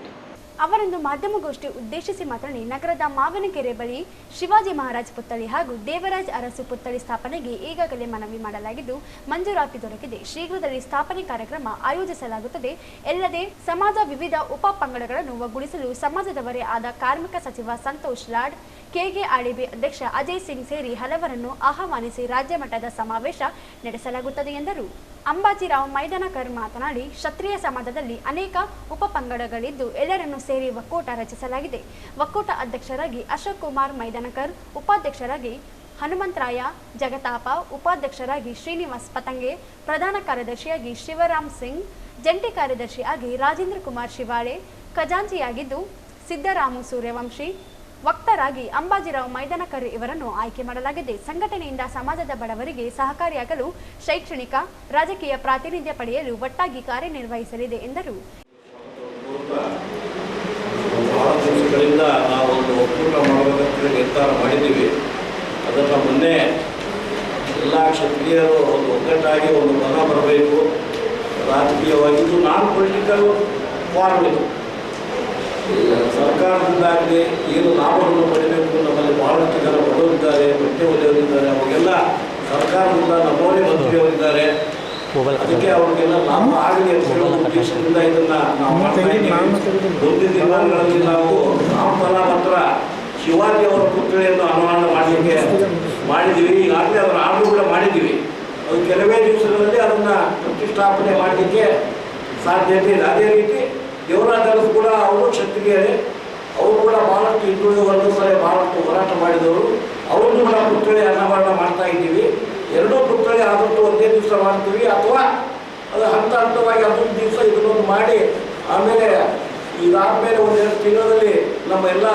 ಅವರಿಂದು ಮಾಧ್ಯಮಗೋಷ್ಠಿ ಉದ್ದೇಶಿಸಿ ಮಾತನಾಡಿ, ನಗರದ ಮಾವಿನಕೆರೆ ಬಳಿ ಶಿವಾಜಿ ಮಹಾರಾಜ್ ಪುತ್ಥಳಿ ಹಾಗೂ ದೇವರಾಜ್ ಅರಸು ಪುತ್ಥಳಿ ಸ್ಥಾಪನೆಗೆ ಈಗಾಗಲೇ ಮನವಿ ಮಾಡಲಾಗಿದ್ದು ಮಂಜೂರಾತಿ ದೊರಕಿದೆ. ಶೀಘ್ರದಲ್ಲಿ ಸ್ಥಾಪನೆ ಕಾರ್ಯಕ್ರಮ ಆಯೋಜಿಸಲಾಗುತ್ತದೆ. ಎಲ್ಲದೆ ಸಮಾಜ ವಿವಿಧ ಉಪ ಪಂಗಡಗಳನ್ನು ಒಗ್ಗೂಡಿಸಲು ಸಮಾಜದವರೇ ಆದ ಕಾರ್ಮಿಕ ಸಚಿವ ಸಂತೋಷ್ ಲಾಡ್, ಕೆಗೆಆರ್ಡಿಬಿ ಅಧ್ಯಕ್ಷ ಅಜಯ್ ಸಿಂಗ್ ಸೇರಿ ಹಲವರನ್ನು ಆಹ್ವಾನಿಸಿ ರಾಜ್ಯ ಮಟ್ಟದ ಸಮಾವೇಶ ನಡೆಸಲಾಗುತ್ತದೆ ಎಂದರು. ಅಂಬಾಜಿರಾವ್ ಮೈದಾನಕರ್ ಮಾತನಾಡಿ, ಕ್ಷತ್ರಿಯ ಸಮಾಜದಲ್ಲಿ ಅನೇಕ ಉಪ ಪಂಗಡಗಳಿದ್ದು ಎಲ್ಲರನ್ನು ಸೇರಿ ಒಕ್ಕೂಟ ರಚಿಸಲಾಗಿದೆ. ಒಕ್ಕೂಟ ಅಧ್ಯಕ್ಷರಾಗಿ ಅಶೋಕ್ ಕುಮಾರ್ ಮೈದಾನಕರ್, ಉಪಾಧ್ಯಕ್ಷರಾಗಿ ಹನುಮಂತರಾಯ ಜಗತಾಪ, ಉಪಾಧ್ಯಕ್ಷರಾಗಿ ಶ್ರೀನಿವಾಸ್ ಪತಂಗೆ, ಪ್ರಧಾನ ಕಾರ್ಯದರ್ಶಿಯಾಗಿ ಶಿವರಾಮ್ ಸಿಂಗ್, ಜಂಟಿ ಕಾರ್ಯದರ್ಶಿಯಾಗಿ ರಾಜೇಂದ್ರ ಕುಮಾರ್ ಶಿವಾಳೆ, ಖಜಾಂಚಿಯಾಗಿದ್ದು ಸಿದ್ದರಾಮು ಸೂರ್ಯವಂಶಿ, ವಕ್ತರಾಗಿ ಅಂಬಾಜಿರಾವ್ ಮೈದಾನಕರ್ ಇವರನ್ನು ಆಯ್ಕೆ ಮಾಡಲಾಗಿದೆ. ಸಂಘಟನೆಯಿಂದ ಸಮಾಜದ ಬಡವರಿಗೆ ಸಹಕಾರಿಯಾಗಲು ಶೈಕ್ಷಣಿಕ, ರಾಜಕೀಯ ಪ್ರಾತಿನಿಧ್ಯ ಪಡೆಯಲು ಒಟ್ಟಾಗಿ ಕಾರ್ಯನಿರ್ವಹಿಸಲಿದೆ ಎಂದರು. ಬಹಳ ದಿವಸಗಳಿಂದ ನಾವು ಒಂದು ಒಕ್ಕೂಟ ಮಾಡಬೇಕಂತ ನಿರ್ಧಾರ ಮಾಡಿದ್ದೀವಿ. ಅದನ್ನು ಮೊನ್ನೆ ಎಲ್ಲ ಕ್ಷತ್ರಿಯರು ಒಂದು ಒಗ್ಗಟ್ಟಾಗಿ ಒಂದು ಬಲ ಬರಬೇಕು. ರಾಜಕೀಯವಾಗಿ ಇದು ನಾನ್ ಪೊಲಿಟಿಕಲ್ ಫಾರ್ಮ್ ಇದು. ಸರ್ಕಾರದಿಂದಾಗಲಿ ಏನು ಲಾಭವನ್ನು ಪಡೆಯಬೇಕು, ನಮ್ಮಲ್ಲಿ ಬಹಳಷ್ಟು ಜನ ಬಡವರಿದ್ದಾರೆ, ಬಟ್ಟೆ ಒಲೆಯವರಿದ್ದಾರೆ, ಅವಾಗೆಲ್ಲ ಸರ್ಕಾರದಿಂದ ನಮ್ಮವರೇ ಮಂತ್ರಿಯವರಿದ್ದಾರೆ. ಅದಕ್ಕೆ ಅವ್ರಿಗೆಲ್ಲ ಲಾಭ ಆಗಲಿ ಅಂತ ಹೇಳೋ ಉದ್ದೇಶದಿಂದ ಇದನ್ನು ನಾವು ಮಾಡ್ತಾ ಇದ್ದೀವಿ. ಮುಂದಿನ ದಿನಗಳಲ್ಲಿ ನಾವು ರಾಮಫಲ ಮಾತ್ರ ಶಿವಾಜಿ ಅವರ ಪುತ್ಥಳಿಯನ್ನು ಅನಾವರಣ ಮಾಡಲಿಕ್ಕೆ ಮಾಡಿದ್ದೀವಿ. ಈಗಾಗಲೇ ಅದರ ಆರ್ಡರ್ ಕೂಡ ಮಾಡಿದ್ದೀವಿ. ಅದು ಕೆಲವೇ ದಿವಸಗಳಲ್ಲಿ ಅದನ್ನು ಪ್ರತಿಷ್ಠಾಪನೆ ಮಾಡಲಿಕ್ಕೆ ಸಾಧ್ಯತೆ ಇದೆ. ಅದೇ ರೀತಿ ದೇವರಾಜ ಅರಸು ಕೂಡ ಅವರು ಕ್ಷತ್ರಿಯರೇ, ಅವರು ಕೂಡ ಬಹಳಷ್ಟು ಹಿಂದುಳಿದ ವರ್ಗಸಭೆ ಬಹಳಷ್ಟು ಹೋರಾಟ ಮಾಡಿದವರು. ಅವ್ರನ್ನೂ ಕೂಡ ಪುತ್ಥಳಿ ಅನಾವರಣ ಮಾಡ್ತಾ ಇದ್ದೀವಿ. ಎರಡೂ ಪುತ್ಥಳಿ ಆದಷ್ಟು ಒಂದೇ ದಿವಸ ಮಾಡ್ತೀವಿ, ಅಥವಾ ಅದು ಹಂತವಾಗಿ ಅದೊಂದು ದಿವಸ ಇದನ್ನೊಂದು ಮಾಡಿ ಆಮೇಲೆ ಇದಾದ ಮೇಲೆ ಒಂದೆರಡು ತಿಂಗಳಲ್ಲಿ ನಮ್ಮ ಎಲ್ಲ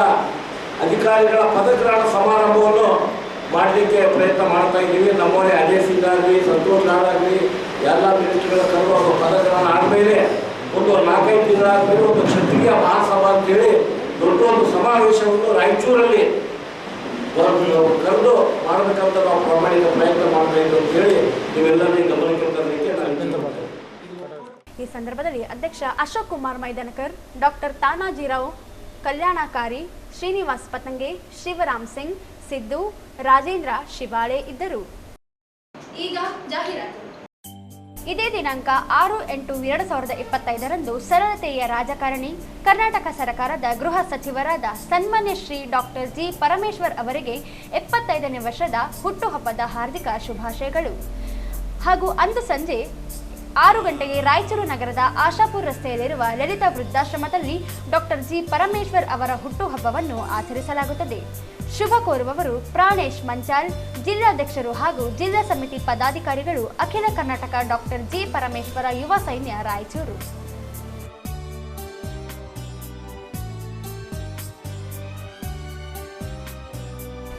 ಅಧಿಕಾರಿಗಳ ಪದಗ್ರಹಣ ಸಮಾರಂಭವನ್ನು ಮಾಡಲಿಕ್ಕೆ ಪ್ರಯತ್ನ ಮಾಡ್ತಾ ಇದ್ದೀವಿ. ನಮ್ಮವರೇ ಅಜಯ್ ಸಿಂಗ್ ಆಗಲಿ, ಸಂತೋಷ್ ಲಾಡ್ ಆಗಲಿ, ಎಲ್ಲ ಮಿನಿಸ್ಟ್ರಿಗಳ ಕರೆದು ಅವರು ಪದಗ್ರಹಣ ಆದಮೇಲೆ ಒಂದು 4-5 ತಿಂಗಳಾದಮೇಲೆ ಒಂದು ಕ್ಷತ್ರಿಯ ಮಹಾಸಭಾ ಅಂತೇಳಿ ದೊಡ್ಡ ಒಂದು ಸಮಾವೇಶವನ್ನು ರಾಯಚೂರಲ್ಲಿ ಕರೆದು ಮಾಡಬೇಕಂತ ನಾವು ಪ್ರಾಮಾಣಿಕ ಪ್ರಯತ್ನ ಮಾಡಬೇಕು ಅಂತ ಹೇಳಿ ನೀವೆಲ್ಲರಿಗೂ ಗಮನಕ್ಕೆ ತರಲಿಕ್ಕೆ ನಾನು ವಿನಂತಿ ಮಾಡ್ತೇನೆ. ಈ ಸಂದರ್ಭದಲ್ಲಿ ಅಧ್ಯಕ್ಷ ಅಶೋಕ್ ಕುಮಾರ್ ಮೈದನಕರ್, ಡಾಕ್ಟರ್ ತಾನಾಜಿರಾವ್ ಕಲ್ಯಾಣಕಾರಿ, ಶ್ರೀನಿವಾಸ್ ಪತಂಗೆ, ಶಿವರಾಮ್ ಸಿಂಗ್, ಸಿದ್ದು, ರಾಜೇಂದ್ರ ಶಿವಾಳೆ ಇದ್ದರು. ಈಗ ಜಾಹೀರಾತು. ಇದೇ ದಿನಾಂಕ 6/8/2025 ಸರಳತೆಯ ರಾಜಕಾರಣಿ, ಕರ್ನಾಟಕ ಸರ್ಕಾರದ ಗೃಹ ಸಚಿವರಾದ ಸನ್ಮಾನ್ಯ ಶ್ರೀ ಡಾಕ್ಟರ್ ಜಿ ಪರಮೇಶ್ವರ್ ಅವರಿಗೆ 75ನೇ ವರ್ಷದ ಹುಟ್ಟುಹಬ್ಬದ ಹಾರ್ದಿಕ ಶುಭಾಶಯಗಳು. ಹಾಗೂ ಅಂದು ಸಂಜೆ 6 ಗಂಟೆಗೆ ರಾಯಚೂರು ನಗರದ ಆಶಾಪುರ ರಸ್ತೆಯಲ್ಲಿರುವ ಲಲಿತಾ ವೃದ್ಧಾಶ್ರಮದಲ್ಲಿ ಡಾಕ್ಟರ್ ಜಿ ಪರಮೇಶ್ವರ್ ಅವರ ಹುಟ್ಟುಹಬ್ಬವನ್ನು ಆಚರಿಸಲಾಗುತ್ತದೆ. ಶುಭ ಕೋರುವವರು ಪ್ರಾಣೇಶ್ ಮಂಚಾಲ್, ಜಿಲ್ಲಾಧ್ಯಕ್ಷರು ಹಾಗೂ ಜಿಲ್ಲಾ ಸಮಿತಿ ಪದಾಧಿಕಾರಿಗಳು, ಅಖಿಲ ಕರ್ನಾಟಕ ಡಾಕ್ಟರ್ ಜಿ ಪರಮೇಶ್ವರ ಯುವ ಸೈನ್ಯ ರಾಯಚೂರು.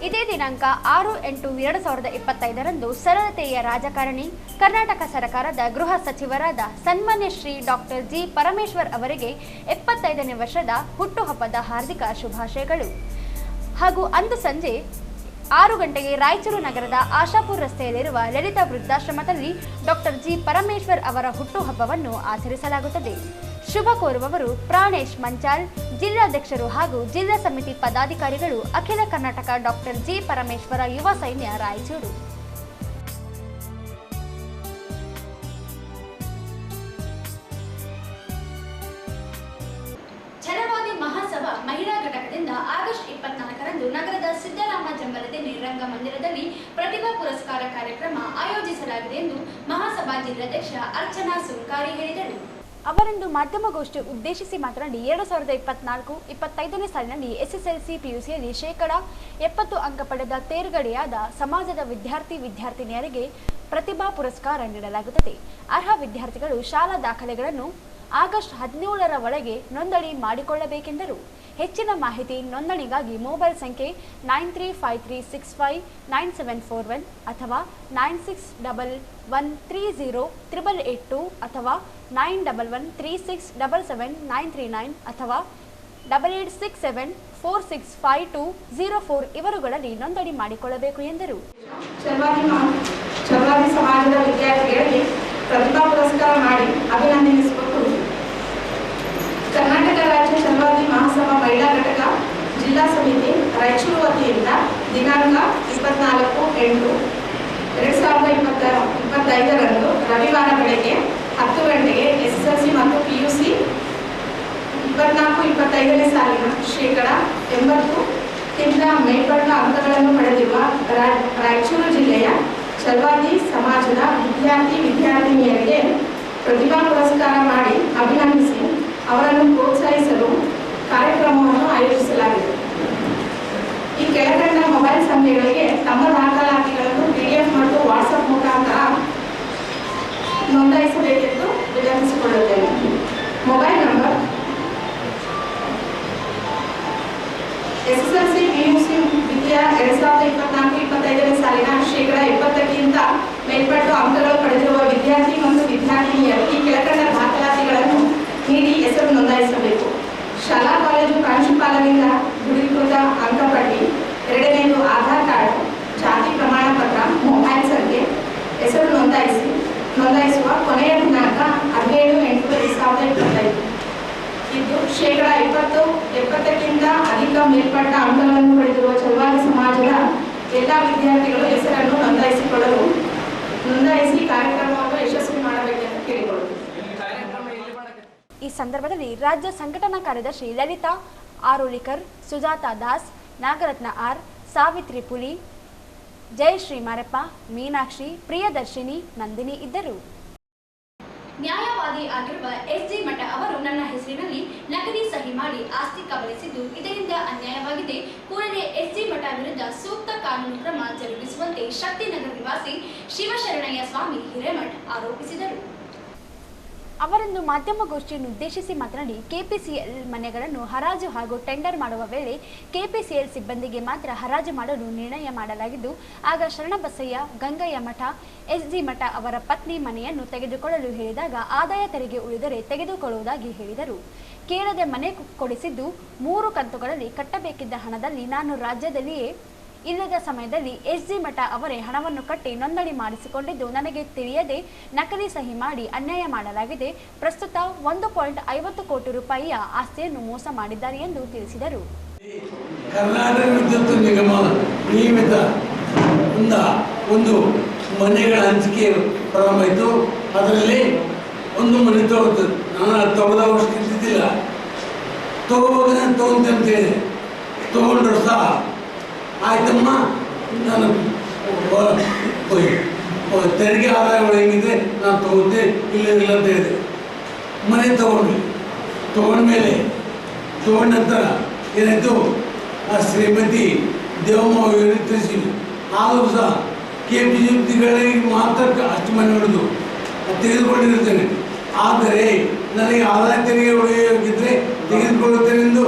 ಇದೇ ದಿನಾಂಕ 6/8/2025 ಸರಳತೆಯ ರಾಜಕಾರಣಿ, ಕರ್ನಾಟಕ ಸರ್ಕಾರದ ಗೃಹ ಸಚಿವರಾದ ಸನ್ಮಾನ್ಯ ಶ್ರೀ ಡಾಕ್ಟರ್ ಜಿ ಪರಮೇಶ್ವರ್ ಅವರಿಗೆ 75ನೇ ವರ್ಷದ ಹುಟ್ಟುಹಬ್ಬದ ಹಾರ್ದಿಕ ಶುಭಾಶಯಗಳು. ಹಾಗೂ ಅಂದು ಸಂಜೆ 6 ಗಂಟೆಗೆ ರಾಯಚೂರು ನಗರದ ಆಶಾಪುರ ರಸ್ತೆಯಲ್ಲಿರುವ ಲಲಿತಾ ವೃದ್ಧಾಶ್ರಮದಲ್ಲಿ ಡಾಕ್ಟರ್ ಜಿ ಪರಮೇಶ್ವರ್ ಅವರ ಹುಟ್ಟುಹಬ್ಬವನ್ನು ಆಚರಿಸಲಾಗುತ್ತದೆ. ಶುಭ ಕೋರುವವರು ಪ್ರಾಣೇಶ್ ಮಂಚಾಲ್, ಜಿಲ್ಲಾಧ್ಯಕ್ಷರು ಹಾಗೂ ಜಿಲ್ಲಾ ಸಮಿತಿ ಪದಾಧಿಕಾರಿಗಳು, ಅಖಿಲ ಕರ್ನಾಟಕ ಡಾಕ್ಟರ್ ಜಿ ಪರಮೇಶ್ವರ ಯುವ ಸೈನ್ಯ ರಾಯಚೂರು. ಛಲವಾದಿ ಮಹಾಸಭಾ ಮಹಿಳಾ ಘಟಕದಿಂದ ಆಗಸ್ಟ್ 24ರಂದು ನಗರದ ಸಿದ್ದರಾಮ ಜಂಬಲದೆಲೆ ರಂಗಮಂದಿರದಲ್ಲಿ ಪ್ರತಿಭಾ ಪುರಸ್ಕಾರ ಕಾರ್ಯಕ್ರಮ ಆಯೋಜಿಸಲಾಗಿದೆ ಎಂದು ಮಹಾಸಭಾ ಜಿಲ್ಲಾಧ್ಯಕ್ಷ ಅರ್ಚನಾ ಸುಂಕಾರಿ ಹೇಳಿದರು. ಅವರಂದು ಮಾಧ್ಯಮಗೋಷ್ಠಿ ಉದ್ದೇಶಿಸಿ ಮಾತನಾಡಿ 2024-25ನೇ ಸಾಲಿನಲ್ಲಿ ಎಸ್ಎಸ್ಎಲ್ಸಿ ಪಿಯುಸಿಯಲ್ಲಿ ಶೇಕಡಾ 70 ಅಂಕ ಪಡೆದ ತೇರ್ಗಡೆಯಾದ ಸಮಾಜದ ವಿದ್ಯಾರ್ಥಿನಿಯರಿಗೆ ಪ್ರತಿಭಾ ಪುರಸ್ಕಾರ ನೀಡಲಾಗುತ್ತದೆ. ಅರ್ಹ ವಿದ್ಯಾರ್ಥಿಗಳು ಶಾಲಾ ದಾಖಲೆಗಳನ್ನು ಆಗಸ್ಟ್ 17ರ ಒಳಗೆ ನೋಂದಣಿ ಮಾಡಿಕೊಳ್ಳಬೇಕೆಂದರು. ಹೆಚ್ಚಿನ ಮಾಹಿತಿ ನೋಂದಣಿಗಾಗಿ ಮೊಬೈಲ್ ಸಂಖ್ಯೆ 9353659741 ಅಥವಾ 9611308882 ಅಥವಾ 9113677939 ಅಥವಾ 8867465204 ಇವರುಗಳಲ್ಲಿ ನೋಂದಣಿ ಮಾಡಿಕೊಳ್ಳಬೇಕು ಎಂದರು. ಛಲವಾದಿ ಸಮಾಜದ ವಿದ್ಯಾರ್ಥಿಗಳಿಗೆ ಪ್ರತಿಭಾ ಪುರಸ್ಕಾರ ಮಾಡಿ ಅಭಿನಂದಿಸಬೇಕು. ಕರ್ನಾಟಕ ರಾಜ್ಯ ಛಲವಾದಿ ಮಹಾಸಭಾ ಮಹಿಳಾ ಘಟಕ ಜಿಲ್ಲಾ ಸಮಿತಿ ರಾಯಚೂರು ವತಿಯಿಂದ ದಿನಾಂಕ 24/8/2025 ರವಿವಾರ ಬೆಳಗ್ಗೆ 10 ಗಂಟೆಗೆ ಎಸ್ಎಸ್ಎಲ್ಸಿ ಮತ್ತು ಪಿಯುಸಿ 24-25ನೇ ಸಾಲಿನ ಶೇಕಡಾ 80ಕ್ಕಿಂತ ಮೇಲ್ಪಟ್ಟ ಅಂಕಗಳನ್ನು ಪಡೆದಿರುವ ರಾಯಚೂರು ಜಿಲ್ಲೆಯ ಛಲವಾದಿ ಸಮಾಜದ ವಿದ್ಯಾರ್ಥಿನಿಯರಿಗೆ ಪ್ರತಿಭಾ ಪುರಸ್ಕಾರ ಮಾಡಿ ಅಭಿನಂದಿಸಿ ಅವರನ್ನು ಪ್ರೋತ್ಸಾಹಿಸಲು ಕಾರ್ಯಕ್ರಮವನ್ನು ಆಯೋಜಿಸಲಾಗಿದೆ. ಈ ಕೆಳಕಂಡ ಮೊಬೈಲ್ ಸಂಖ್ಯೆಗಳಿಗೆ ತಮ್ಮ ದಾಖಲಾತಿಗಳನ್ನು PDF ಮತ್ತು ವಾಟ್ಸಪ್ ಮುಖಾಂತರ ನೋಂದಾಯಿಸಬೇಕೆಂದು ವಿನಂತಿಸಿಕೊಳ್ಳುತ್ತೇನೆ. ಮೊಬೈಲ್ ನಂಬರ್ ಎಸ್ಎಸ್ಎಲ್ಸಿ ಪಿಯುಸಿ ವಿದ್ಯಾ 2024-25ನೇ ಸಾಲಿನ ಶೇಕಡಾ 70ಕ್ಕಿಂತ ಮೇಲ್ಪಟ್ಟು ಅಂಕಗಳು ಪಡೆದಿರುವ ವಿದ್ಯಾರ್ಥಿ ಮತ್ತು ವಿದ್ಯಾರ್ಥಿನಿಯರು ಈ ಕೆಳಕಂಡ ದಾಖಲಾತಿಗಳನ್ನು ನೀಡಿ ಹೆಸರು ನೋಂದಾಯಿಸಬೇಕು. ಶಾಲಾ ಕಾಲೇಜು ಪ್ರಾಂಶುಪಾಲರಿಂದ ದೃಢೀಕೃತ ಅಂಕಪಟ್ಟಿ, 2ನೇದು ಆಧಾರ್ ಕಾರ್ಡ್, ಜಾತಿ ಪ್ರಮಾಣ ಪತ್ರ, ಮೊಬೈಲ್ ಸಂಖ್ಯೆ, ಹೆಸರು ನೋಂದಾಯಿಸುವ ಕೊನೆಯ ದಿನಾಂಕ 17/8/2025 ಇದ್ದು ಶೇಕಡಾ 70ಕ್ಕಿಂತ ಅಧಿಕ ಮೇಲ್ಪಟ್ಟ ಅಂಕಗಳನ್ನು ಪಡೆದಿರುವ ಛಲವಾದಿ ಸಮಾಜದ ಎಲ್ಲ ವಿದ್ಯಾರ್ಥಿಗಳು ಹೆಸರನ್ನು ನೋಂದಾಯಿಸಿ ಕಾರ್ಯಕ್ರಮವನ್ನು ಯಶಸ್ವಿ ಮಾಡಬೇಕೆಂದು ಕೇಳಿಕೊಳ್ಳುತ್ತೇವೆ. ಈ ಸಂದರ್ಭದಲ್ಲಿ ರಾಜ್ಯ ಸಂಘಟನಾ ಕಾರ್ಯದರ್ಶಿ ಲಲಿತಾ ಆರೋಲಿಕರ್, ಸುಜಾತಾ ದಾಸ್, ನಾಗರತ್ನ ಆರ್, ಸಾವಿತ್ರಿ ಪುಲಿ, ಜಯಶ್ರೀ ಮಾರಪ್ಪ, ಮೀನಾಕ್ಷಿ, ಪ್ರಿಯದರ್ಶಿನಿ, ನಂದಿನಿ ಇದ್ದರು. ನ್ಯಾಯವಾದಿ ಆಗಿರುವ ಎಸ್.ಜಿ. ಮಠ ಅವರು ನನ್ನ ಹೆಸರಿನಲ್ಲಿ ನಕಲಿ ಸಹಿ ಮಾಡಿ ಆಸ್ತಿ ಕಬಳಿಸಿದ್ದು ಇದರಿಂದ ಅನ್ಯಾಯವಾಗಿದೆ. ಕೂಡಲೇ ಎಸ್.ಜಿ. ಮಠ ವಿರುದ್ಧ ಸೂಕ್ತ ಕಾನೂನು ಕ್ರಮ ಜರುಗಿಸುವಂತೆ ಶಕ್ತಿನಗರ ನಿವಾಸಿ ಶಿವಶರಣಯ್ಯ ಸ್ವಾಮಿ ಹಿರೇಮಠ್ ಆರೋಪಿಸಿದರು. ಅವರನ್ನು ಮಾಧ್ಯಮಗೋಷ್ಠಿಯನ್ನು ಉದ್ದೇಶಿಸಿ ಮಾತನಾಡಿ ಕೆಪಿಸಿಎಲ್ ಮನೆಗಳನ್ನು ಹರಾಜು ಹಾಗೂ ಟೆಂಡರ್ ಮಾಡುವ ವೇಳೆ ಕೆಪಿಸಿಎಲ್ ಸಿಬ್ಬಂದಿಗೆ ಮಾತ್ರ ಹರಾಜು ಮಾಡಲು ನಿರ್ಣಯ ಮಾಡಲಾಗಿದ್ದು, ಆಗ ಶರಣಬಸಯ್ಯ, ಗಂಗಯ್ಯ ಮಠ, ಎಸ್ಜಿ ಮಠ ಅವರ ಪತ್ನಿ ಮನೆಯನ್ನು ತೆಗೆದುಕೊಳ್ಳಲು ಹೇಳಿದಾಗ ಆದಾಯ ತೆರಿಗೆ ಉಳಿದರೆ ತೆಗೆದುಕೊಳ್ಳುವುದಾಗಿ ಹೇಳಿದರು. ಕೇಳದೆ ಮನೆ ಕೊಡಿಸಿದ್ದು 3 ಕಂತುಗಳಲ್ಲಿ ಕಟ್ಟಬೇಕಿದ್ದ ಹಣದಲ್ಲಿ ನಾನು ರಾಜ್ಯದಲ್ಲಿಯೇ ಇಲ್ಲದ ಸಮಯದಲ್ಲಿ ಎಸ್ಜಿ ಮಠ ಅವರೇ ಹಣವನ್ನು ಕಟ್ಟಿ ನೋಂದಣಿ ಮಾಡಿಸಿಕೊಂಡಿದ್ದು ನನಗೆ ತಿಳಿಯದೆ ನಕಲಿ ಸಹಿ ಮಾಡಿ ಅನ್ಯಾಯ ಮಾಡಲಾಗಿದೆ. ಪ್ರಸ್ತುತ 1.50 ಕೋಟಿ ರೂಪಾಯಿಯ ಆಸ್ತಿಯನ್ನು ಮೋಸ ಮಾಡಿದ್ದಾರೆ ಎಂದು ತಿಳಿಸಿದರು. ಕರ್ನಾಟಕ ವಿದ್ಯುತ್ ನಿಗಮ ನಿಯಮಿತ ಒಂದು ಮನೆಗಳ ಹಂಚಿಕೆ ಪ್ರಾರಂಭವಾಯಿತು. ಅದರಲ್ಲಿ ಒಂದು ಮನೆ ತಗೋತದೆ. ನಾನು ತಗೊಳ್ದ ಅವಶ್ಯಕತೆ ಇದ್ದಿದ್ದಿಲ್ಲ. ತಗೋವಾಗ ನಾನು ತಗೊಂತೆ ಅಂತ ಹೇಳಿದೆ. ತಗೊಂಡ್ರು ಸಹ ಆಯ್ತಮ್ಮ, ನಾನು ತೆರಿಗೆ ಆದಾಯಗಳು ಹೆಂಗಿದೆ ನಾನು ತಗೋತೆ, ಇಲ್ಲ ಅಂತ ಹೇಳಿದೆ. ಮನೆ ತಗೊಂಡ್ಮೇಲೆ ತಗೊಂಡ ನಂತರ ಏನಾಯಿತು, ಆ ಶ್ರೀಮತಿ ದೇವಮ್ಮ ತಿಳಿಸಿದ್ವಿ. ಆದರೂ ಸಹ ಕೆಪಿಸಿಗಳಿಗೆ ಮಾತ್ರ ಅಷ್ಟು ಮನೆ ಹೊಡೆದು ತೆಗೆದುಕೊಂಡಿರುತ್ತೇನೆ. ಆದರೆ ನನಗೆ ಆದಾಯ ತೆರಿಗೆ ಉಳಿಯೋಗಿದ್ದರೆ ತೆಗೆದುಕೊಳ್ಳುತ್ತೇನೆ ಎಂದು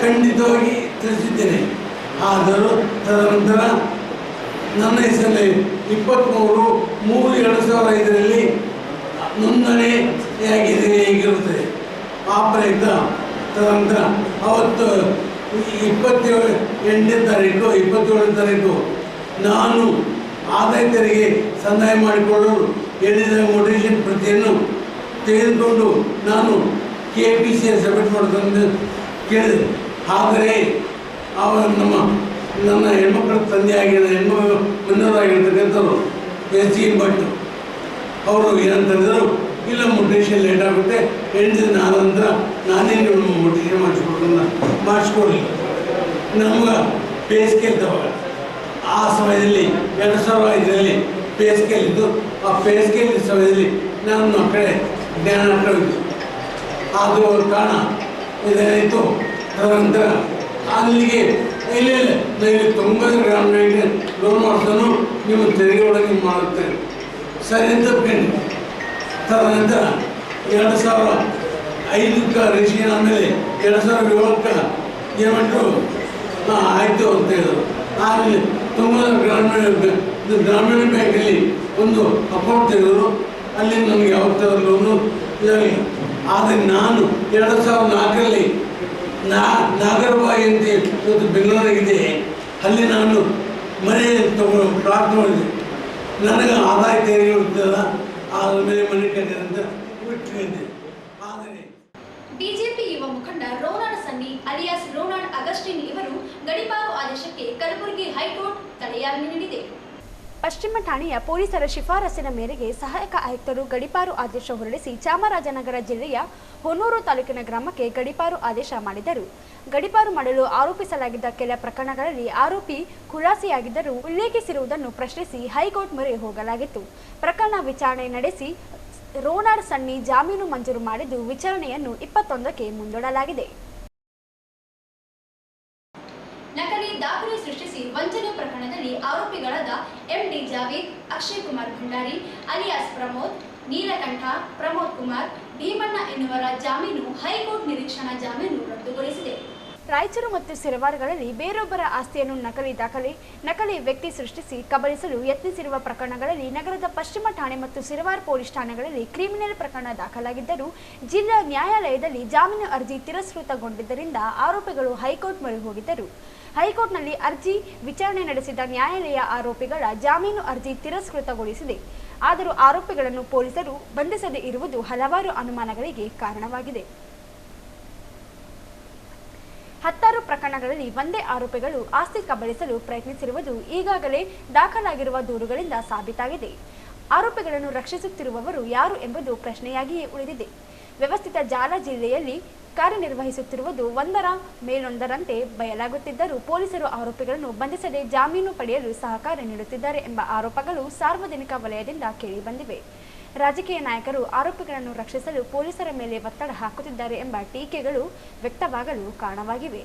ಖಂಡಿತವಾಗಿ ತಿಳಿಸಿದ್ದೇನೆ. ಆದರೂ ತದನಂತರ ನನ್ನ ಹೆಸರಲ್ಲಿ 23/3/2005 ನೋಂದಣಿಯಾಗಿದೆ ಹೇಗಿರುತ್ತದೆ. ಆ ಪ್ರಯುಕ್ತ ತದನಂತರ ಅವತ್ತು 27ನೇ ತಾರೀಕು ನಾನು ಆದಾಯ ತೆರಿಗೆ ಸಂದಾಯ ಮಾಡಿಕೊಳ್ಳಲು ಹೇಳಿದ ಮೋಟಿವೇಶನ್ ಪ್ರತಿಯನ್ನು ತೆಗೆದುಕೊಂಡು ನಾನು KPCL ಸಬ್ಮಿಟ್ ಮಾಡೋದನ್ನು ಕೇಳಿದೆ. ಆದರೆ ಅವರು ನನ್ನ ಹೆಣ್ಮಕ್ಳ ತಂದೆಯಾಗಿದ್ದ ಮನೆಯವರಾಗಿರ್ತಕ್ಕಂಥವ್ರು SG ಭಟ್ ಅವರು ಏನಂತಂದರು, ಇಲ್ಲ ಮೋಟಿವೇಶನ್ ಲೇಟ್ ಆಗುತ್ತೆ, 8 ದಿನ ಆದ ನಂತರ ನಾನೇ ನೀವು ಮೋಟಿವೇಶನ್ ಮಾಡಿಸ್ಕೊಡ್ಲಿಲ್ಲ. ನಮ್ಗೆ ಪೇ ಸ್ಕೇಲ್ ತವಾಗ ಆ ಸಮಯದಲ್ಲಿ 2005 ಪೇ ಸ್ಕೇಲ್ ಇದ್ದು, ಆ ಪೇ ಸ್ಕೇಲ್ ಸಮಯದಲ್ಲಿ ನಾನು ಆ ಕಡೆ ಜ್ಞಾನ ಕಳೆದು ಅದು ಕಾರಣ ಇದೇನಾಯಿತು. ತದನಂತರ ಅಲ್ಲಿಗೆ ಇಲ್ಲ ನಾನು 90 ಗ್ರಾಮ ಬ್ಯಾಂಕ್ಗೆ ಲೋನ್ ಮಾಡಿಸೋನು ನೀವು ತೆರಿಗೆ ಒಳಗೆ ಮಾಡುತ್ತೇನೆ ಸರಿ ಅಂತ ಕಂಡು. ತದನಂತರ 2005 ರಿಜಿಸ್ಟ್ರೇಷನ್ ಆದಮೇಲೆ 2007 ಏನ್ಬಿಟ್ಟು ಆಯಿತು ಅಂತ ಹೇಳಿದ್ರು. ಆಮೇಲೆ 90 ಗ್ರಾಮೀಣ ಬ್ಯಾಂಕಲ್ಲಿ ಒಂದು ಅಕೌಂಟ್ ತೆಗೆದರು. ಅಲ್ಲಿ ನನಗೆ ಯಾವ ಥರ ಲೋನು ಇದಾಗಲಿಲ್ಲ. ಆದರೆ ನಾನು 2004 ನಾಗರಬಾಯಿ ಅಂತ ಇವತ್ತು ಬೆಂಗಳೂರಾಗಿದೆ, ಅಲ್ಲಿ ನಾನು ಮನೆ ಪ್ಲಾಟ್ ಮಾಡಿದೆ. ನನಗೆ ಆದಾಯ ತೆರಿಗೆ ಇರ್ತದಲ್ಲ, ಆಮೇಲೆ ಮನೆ ಕಟ್ಟಿದೆ ಅಂತ ಬಿಟ್ಟಿದ್ದೆ. ಆದರೆ ಬಿಜೆಪಿ ಯುವ ಮುಖಂಡ ರೋನಾಲ್ಡ್ ಸನ್ನಿ ಅಲಿಯಾಸ್ ರೋನಾಲ್ಡ್ ಅಗಸ್ಟಿನ್ ಇವರು ಗಡೀಪಾರು ಆದೇಶಕ್ಕೆ ಕಲಬುರಗಿ ಹೈಕೋರ್ಟ್ ತಡೆಯಾಜ್ಞೆ ನೀಡಿದೆ. ಪಶ್ಚಿಮ ಠಾಣೆಯ ಪೊಲೀಸರ ಶಿಫಾರಸಿನ ಮೇರೆಗೆ ಸಹಾಯಕ ಆಯುಕ್ತರು ಗಡೀಪಾರು ಆದೇಶ ಹೊರಡಿಸಿ ಚಾಮರಾಜನಗರ ಜಿಲ್ಲೆಯ ಹೊನ್ನೂರು ತಾಲೂಕಿನ ಗ್ರಾಮಕ್ಕೆ ಗಡೀಪಾರು ಆದೇಶ ಮಾಡಿದರು. ಗಡೀಪಾರು ಮಾಡಲು ಆರೋಪಿಸಲಾಗಿದ್ದ ಕೆಲ ಪ್ರಕರಣಗಳಲ್ಲಿ ಆರೋಪಿ ಖುಲಾಸೆಯಾಗಿದ್ದರೂ ಉಲ್ಲೇಖಿಸಿರುವುದನ್ನು ಪ್ರಶ್ನಿಸಿ ಹೈಕೋರ್ಟ್ ಮೊರೆ ಹೋಗಲಾಗಿತ್ತು. ಪ್ರಕರಣ ವಿಚಾರಣೆ ನಡೆಸಿ ರೋನಾಲ್ಡ್ ಸನ್ನಿ ಜಾಮೀನು ಮಂಜೂರು ಮಾಡಿದ್ದು ವಿಚಾರಣೆಯನ್ನು 21ಕ್ಕೆ ಮುಂದೂಡಲಾಗಿದೆ. ನಕಲಿ ದಾಖಲೆ ಸೃಷ್ಟಿಸಿ ವಂಚನೆ ಪ್ರಕರಣದಲ್ಲಿ ಆರೋಪಿಗಳಾದ MD ಜಾವೇದ್, ಅಕ್ಷಯ್ ಕುಮಾರ್ ಭಂಡಾರಿ ಅಲಿಯಾಸ್ ಪ್ರಮೋದ್, ನೀಲಕಂಠ, ಪ್ರಮೋದ್ ಕುಮಾರ್, ಭೀಮಣ್ಣ ಎನ್ನುವರ ಜಾಮೀನು ಹೈಕೋರ್ಟ್ ನಿರೀಕ್ಷಣಾ ಜಾಮೀನು ರದ್ದುಗೊಳಿಸಿದೆ. ರಾಯಚೂರು ಮತ್ತು ಸಿರವಾರಗಳಲ್ಲಿ ಬೇರೊಬ್ಬರ ಆಸ್ತಿಯನ್ನು ನಕಲಿ ದಾಖಲೆ, ನಕಲಿ ವ್ಯಕ್ತಿ ಸೃಷ್ಟಿಸಿ ಕಬಳಿಸಲು ಯತ್ನಿಸಿರುವ ಪ್ರಕರಣಗಳಲ್ಲಿ ನಗರದ ಪಶ್ಚಿಮ ಠಾಣೆ ಮತ್ತು ಸಿರವಾರ ಪೊಲೀಸ್ ಠಾಣೆಗಳಲ್ಲಿ ಕ್ರಿಮಿನಲ್ ಪ್ರಕರಣ ದಾಖಲಾಗಿದ್ದರೂ ಜಿಲ್ಲಾ ನ್ಯಾಯಾಲಯದಲ್ಲಿ ಜಾಮೀನು ಅರ್ಜಿ ತಿರಸ್ಕೃತಗೊಂಡಿದ್ದರಿಂದ ಆರೋಪಿಗಳು ಹೈಕೋರ್ಟ್ ಮೊರೆ ಹೋಗಿದ್ದರು. ಹೈಕೋರ್ಟ್ನಲ್ಲಿ ಅರ್ಜಿ ವಿಚಾರಣೆ ನಡೆಸಿದ ನ್ಯಾಯಾಲಯ ಆರೋಪಿಗಳ ಜಾಮೀನು ಅರ್ಜಿ ತಿರಸ್ಕೃತಗೊಳಿಸಿದೆ. ಆದರೂ ಆರೋಪಿಗಳನ್ನು ಪೊಲೀಸರು ಬಂಧಿಸದೇ ಇರುವುದು ಹಲವಾರು ಅನುಮಾನಗಳಿಗೆ ಕಾರಣವಾಗಿದೆ. 10 ಪ್ರಕರಣಗಳಲ್ಲಿ ಒಂದೇ ಆರೋಪಿಗಳು ಆಸ್ತಿ ಕಬಳಿಸಲು ಪ್ರಯತ್ನಿಸಿರುವುದು ಈಗಾಗಲೇ ದಾಖಲಾಗಿರುವ ದೂರುಗಳಿಂದ ಸಾಬೀತಾಗಿದೆ. ಆರೋಪಿಗಳನ್ನು ರಕ್ಷಿಸುತ್ತಿರುವವರು ಯಾರು ಎಂಬುದು ಪ್ರಶ್ನೆಯಾಗಿಯೇ ಉಳಿದಿದೆ. ವ್ಯವಸ್ಥಿತ ಜಾಲ ಜಿಲ್ಲೆಯಲ್ಲಿ ಕಾರ್ಯನಿರ್ವಹಿಸುತ್ತಿರುವುದು ಒಂದರ ಮೇಲೊಂದರಂತೆ ಬಯಲಾಗುತ್ತಿದ್ದರೂ ಪೊಲೀಸರು ಆರೋಪಿಗಳನ್ನು ಬಂಧಿಸದೆ ಜಾಮೀನು ಪಡೆಯಲು ಸಹಕಾರ ನೀಡುತ್ತಿದ್ದಾರೆ ಎಂಬ ಆರೋಪಗಳು ಸಾರ್ವಜನಿಕ ವಲಯದಿಂದ ಕೇಳಿಬಂದಿವೆ. ರಾಜಕೀಯ ನಾಯಕರು ಆರೋಪಿಗಳನ್ನು ರಕ್ಷಿಸಲು ಪೊಲೀಸರ ಮೇಲೆ ಒತ್ತಡ ಹಾಕುತ್ತಿದ್ದಾರೆ ಎಂಬ ಟೀಕೆಗಳು ವ್ಯಕ್ತವಾಗಲು ಕಾರಣವಾಗಿವೆ.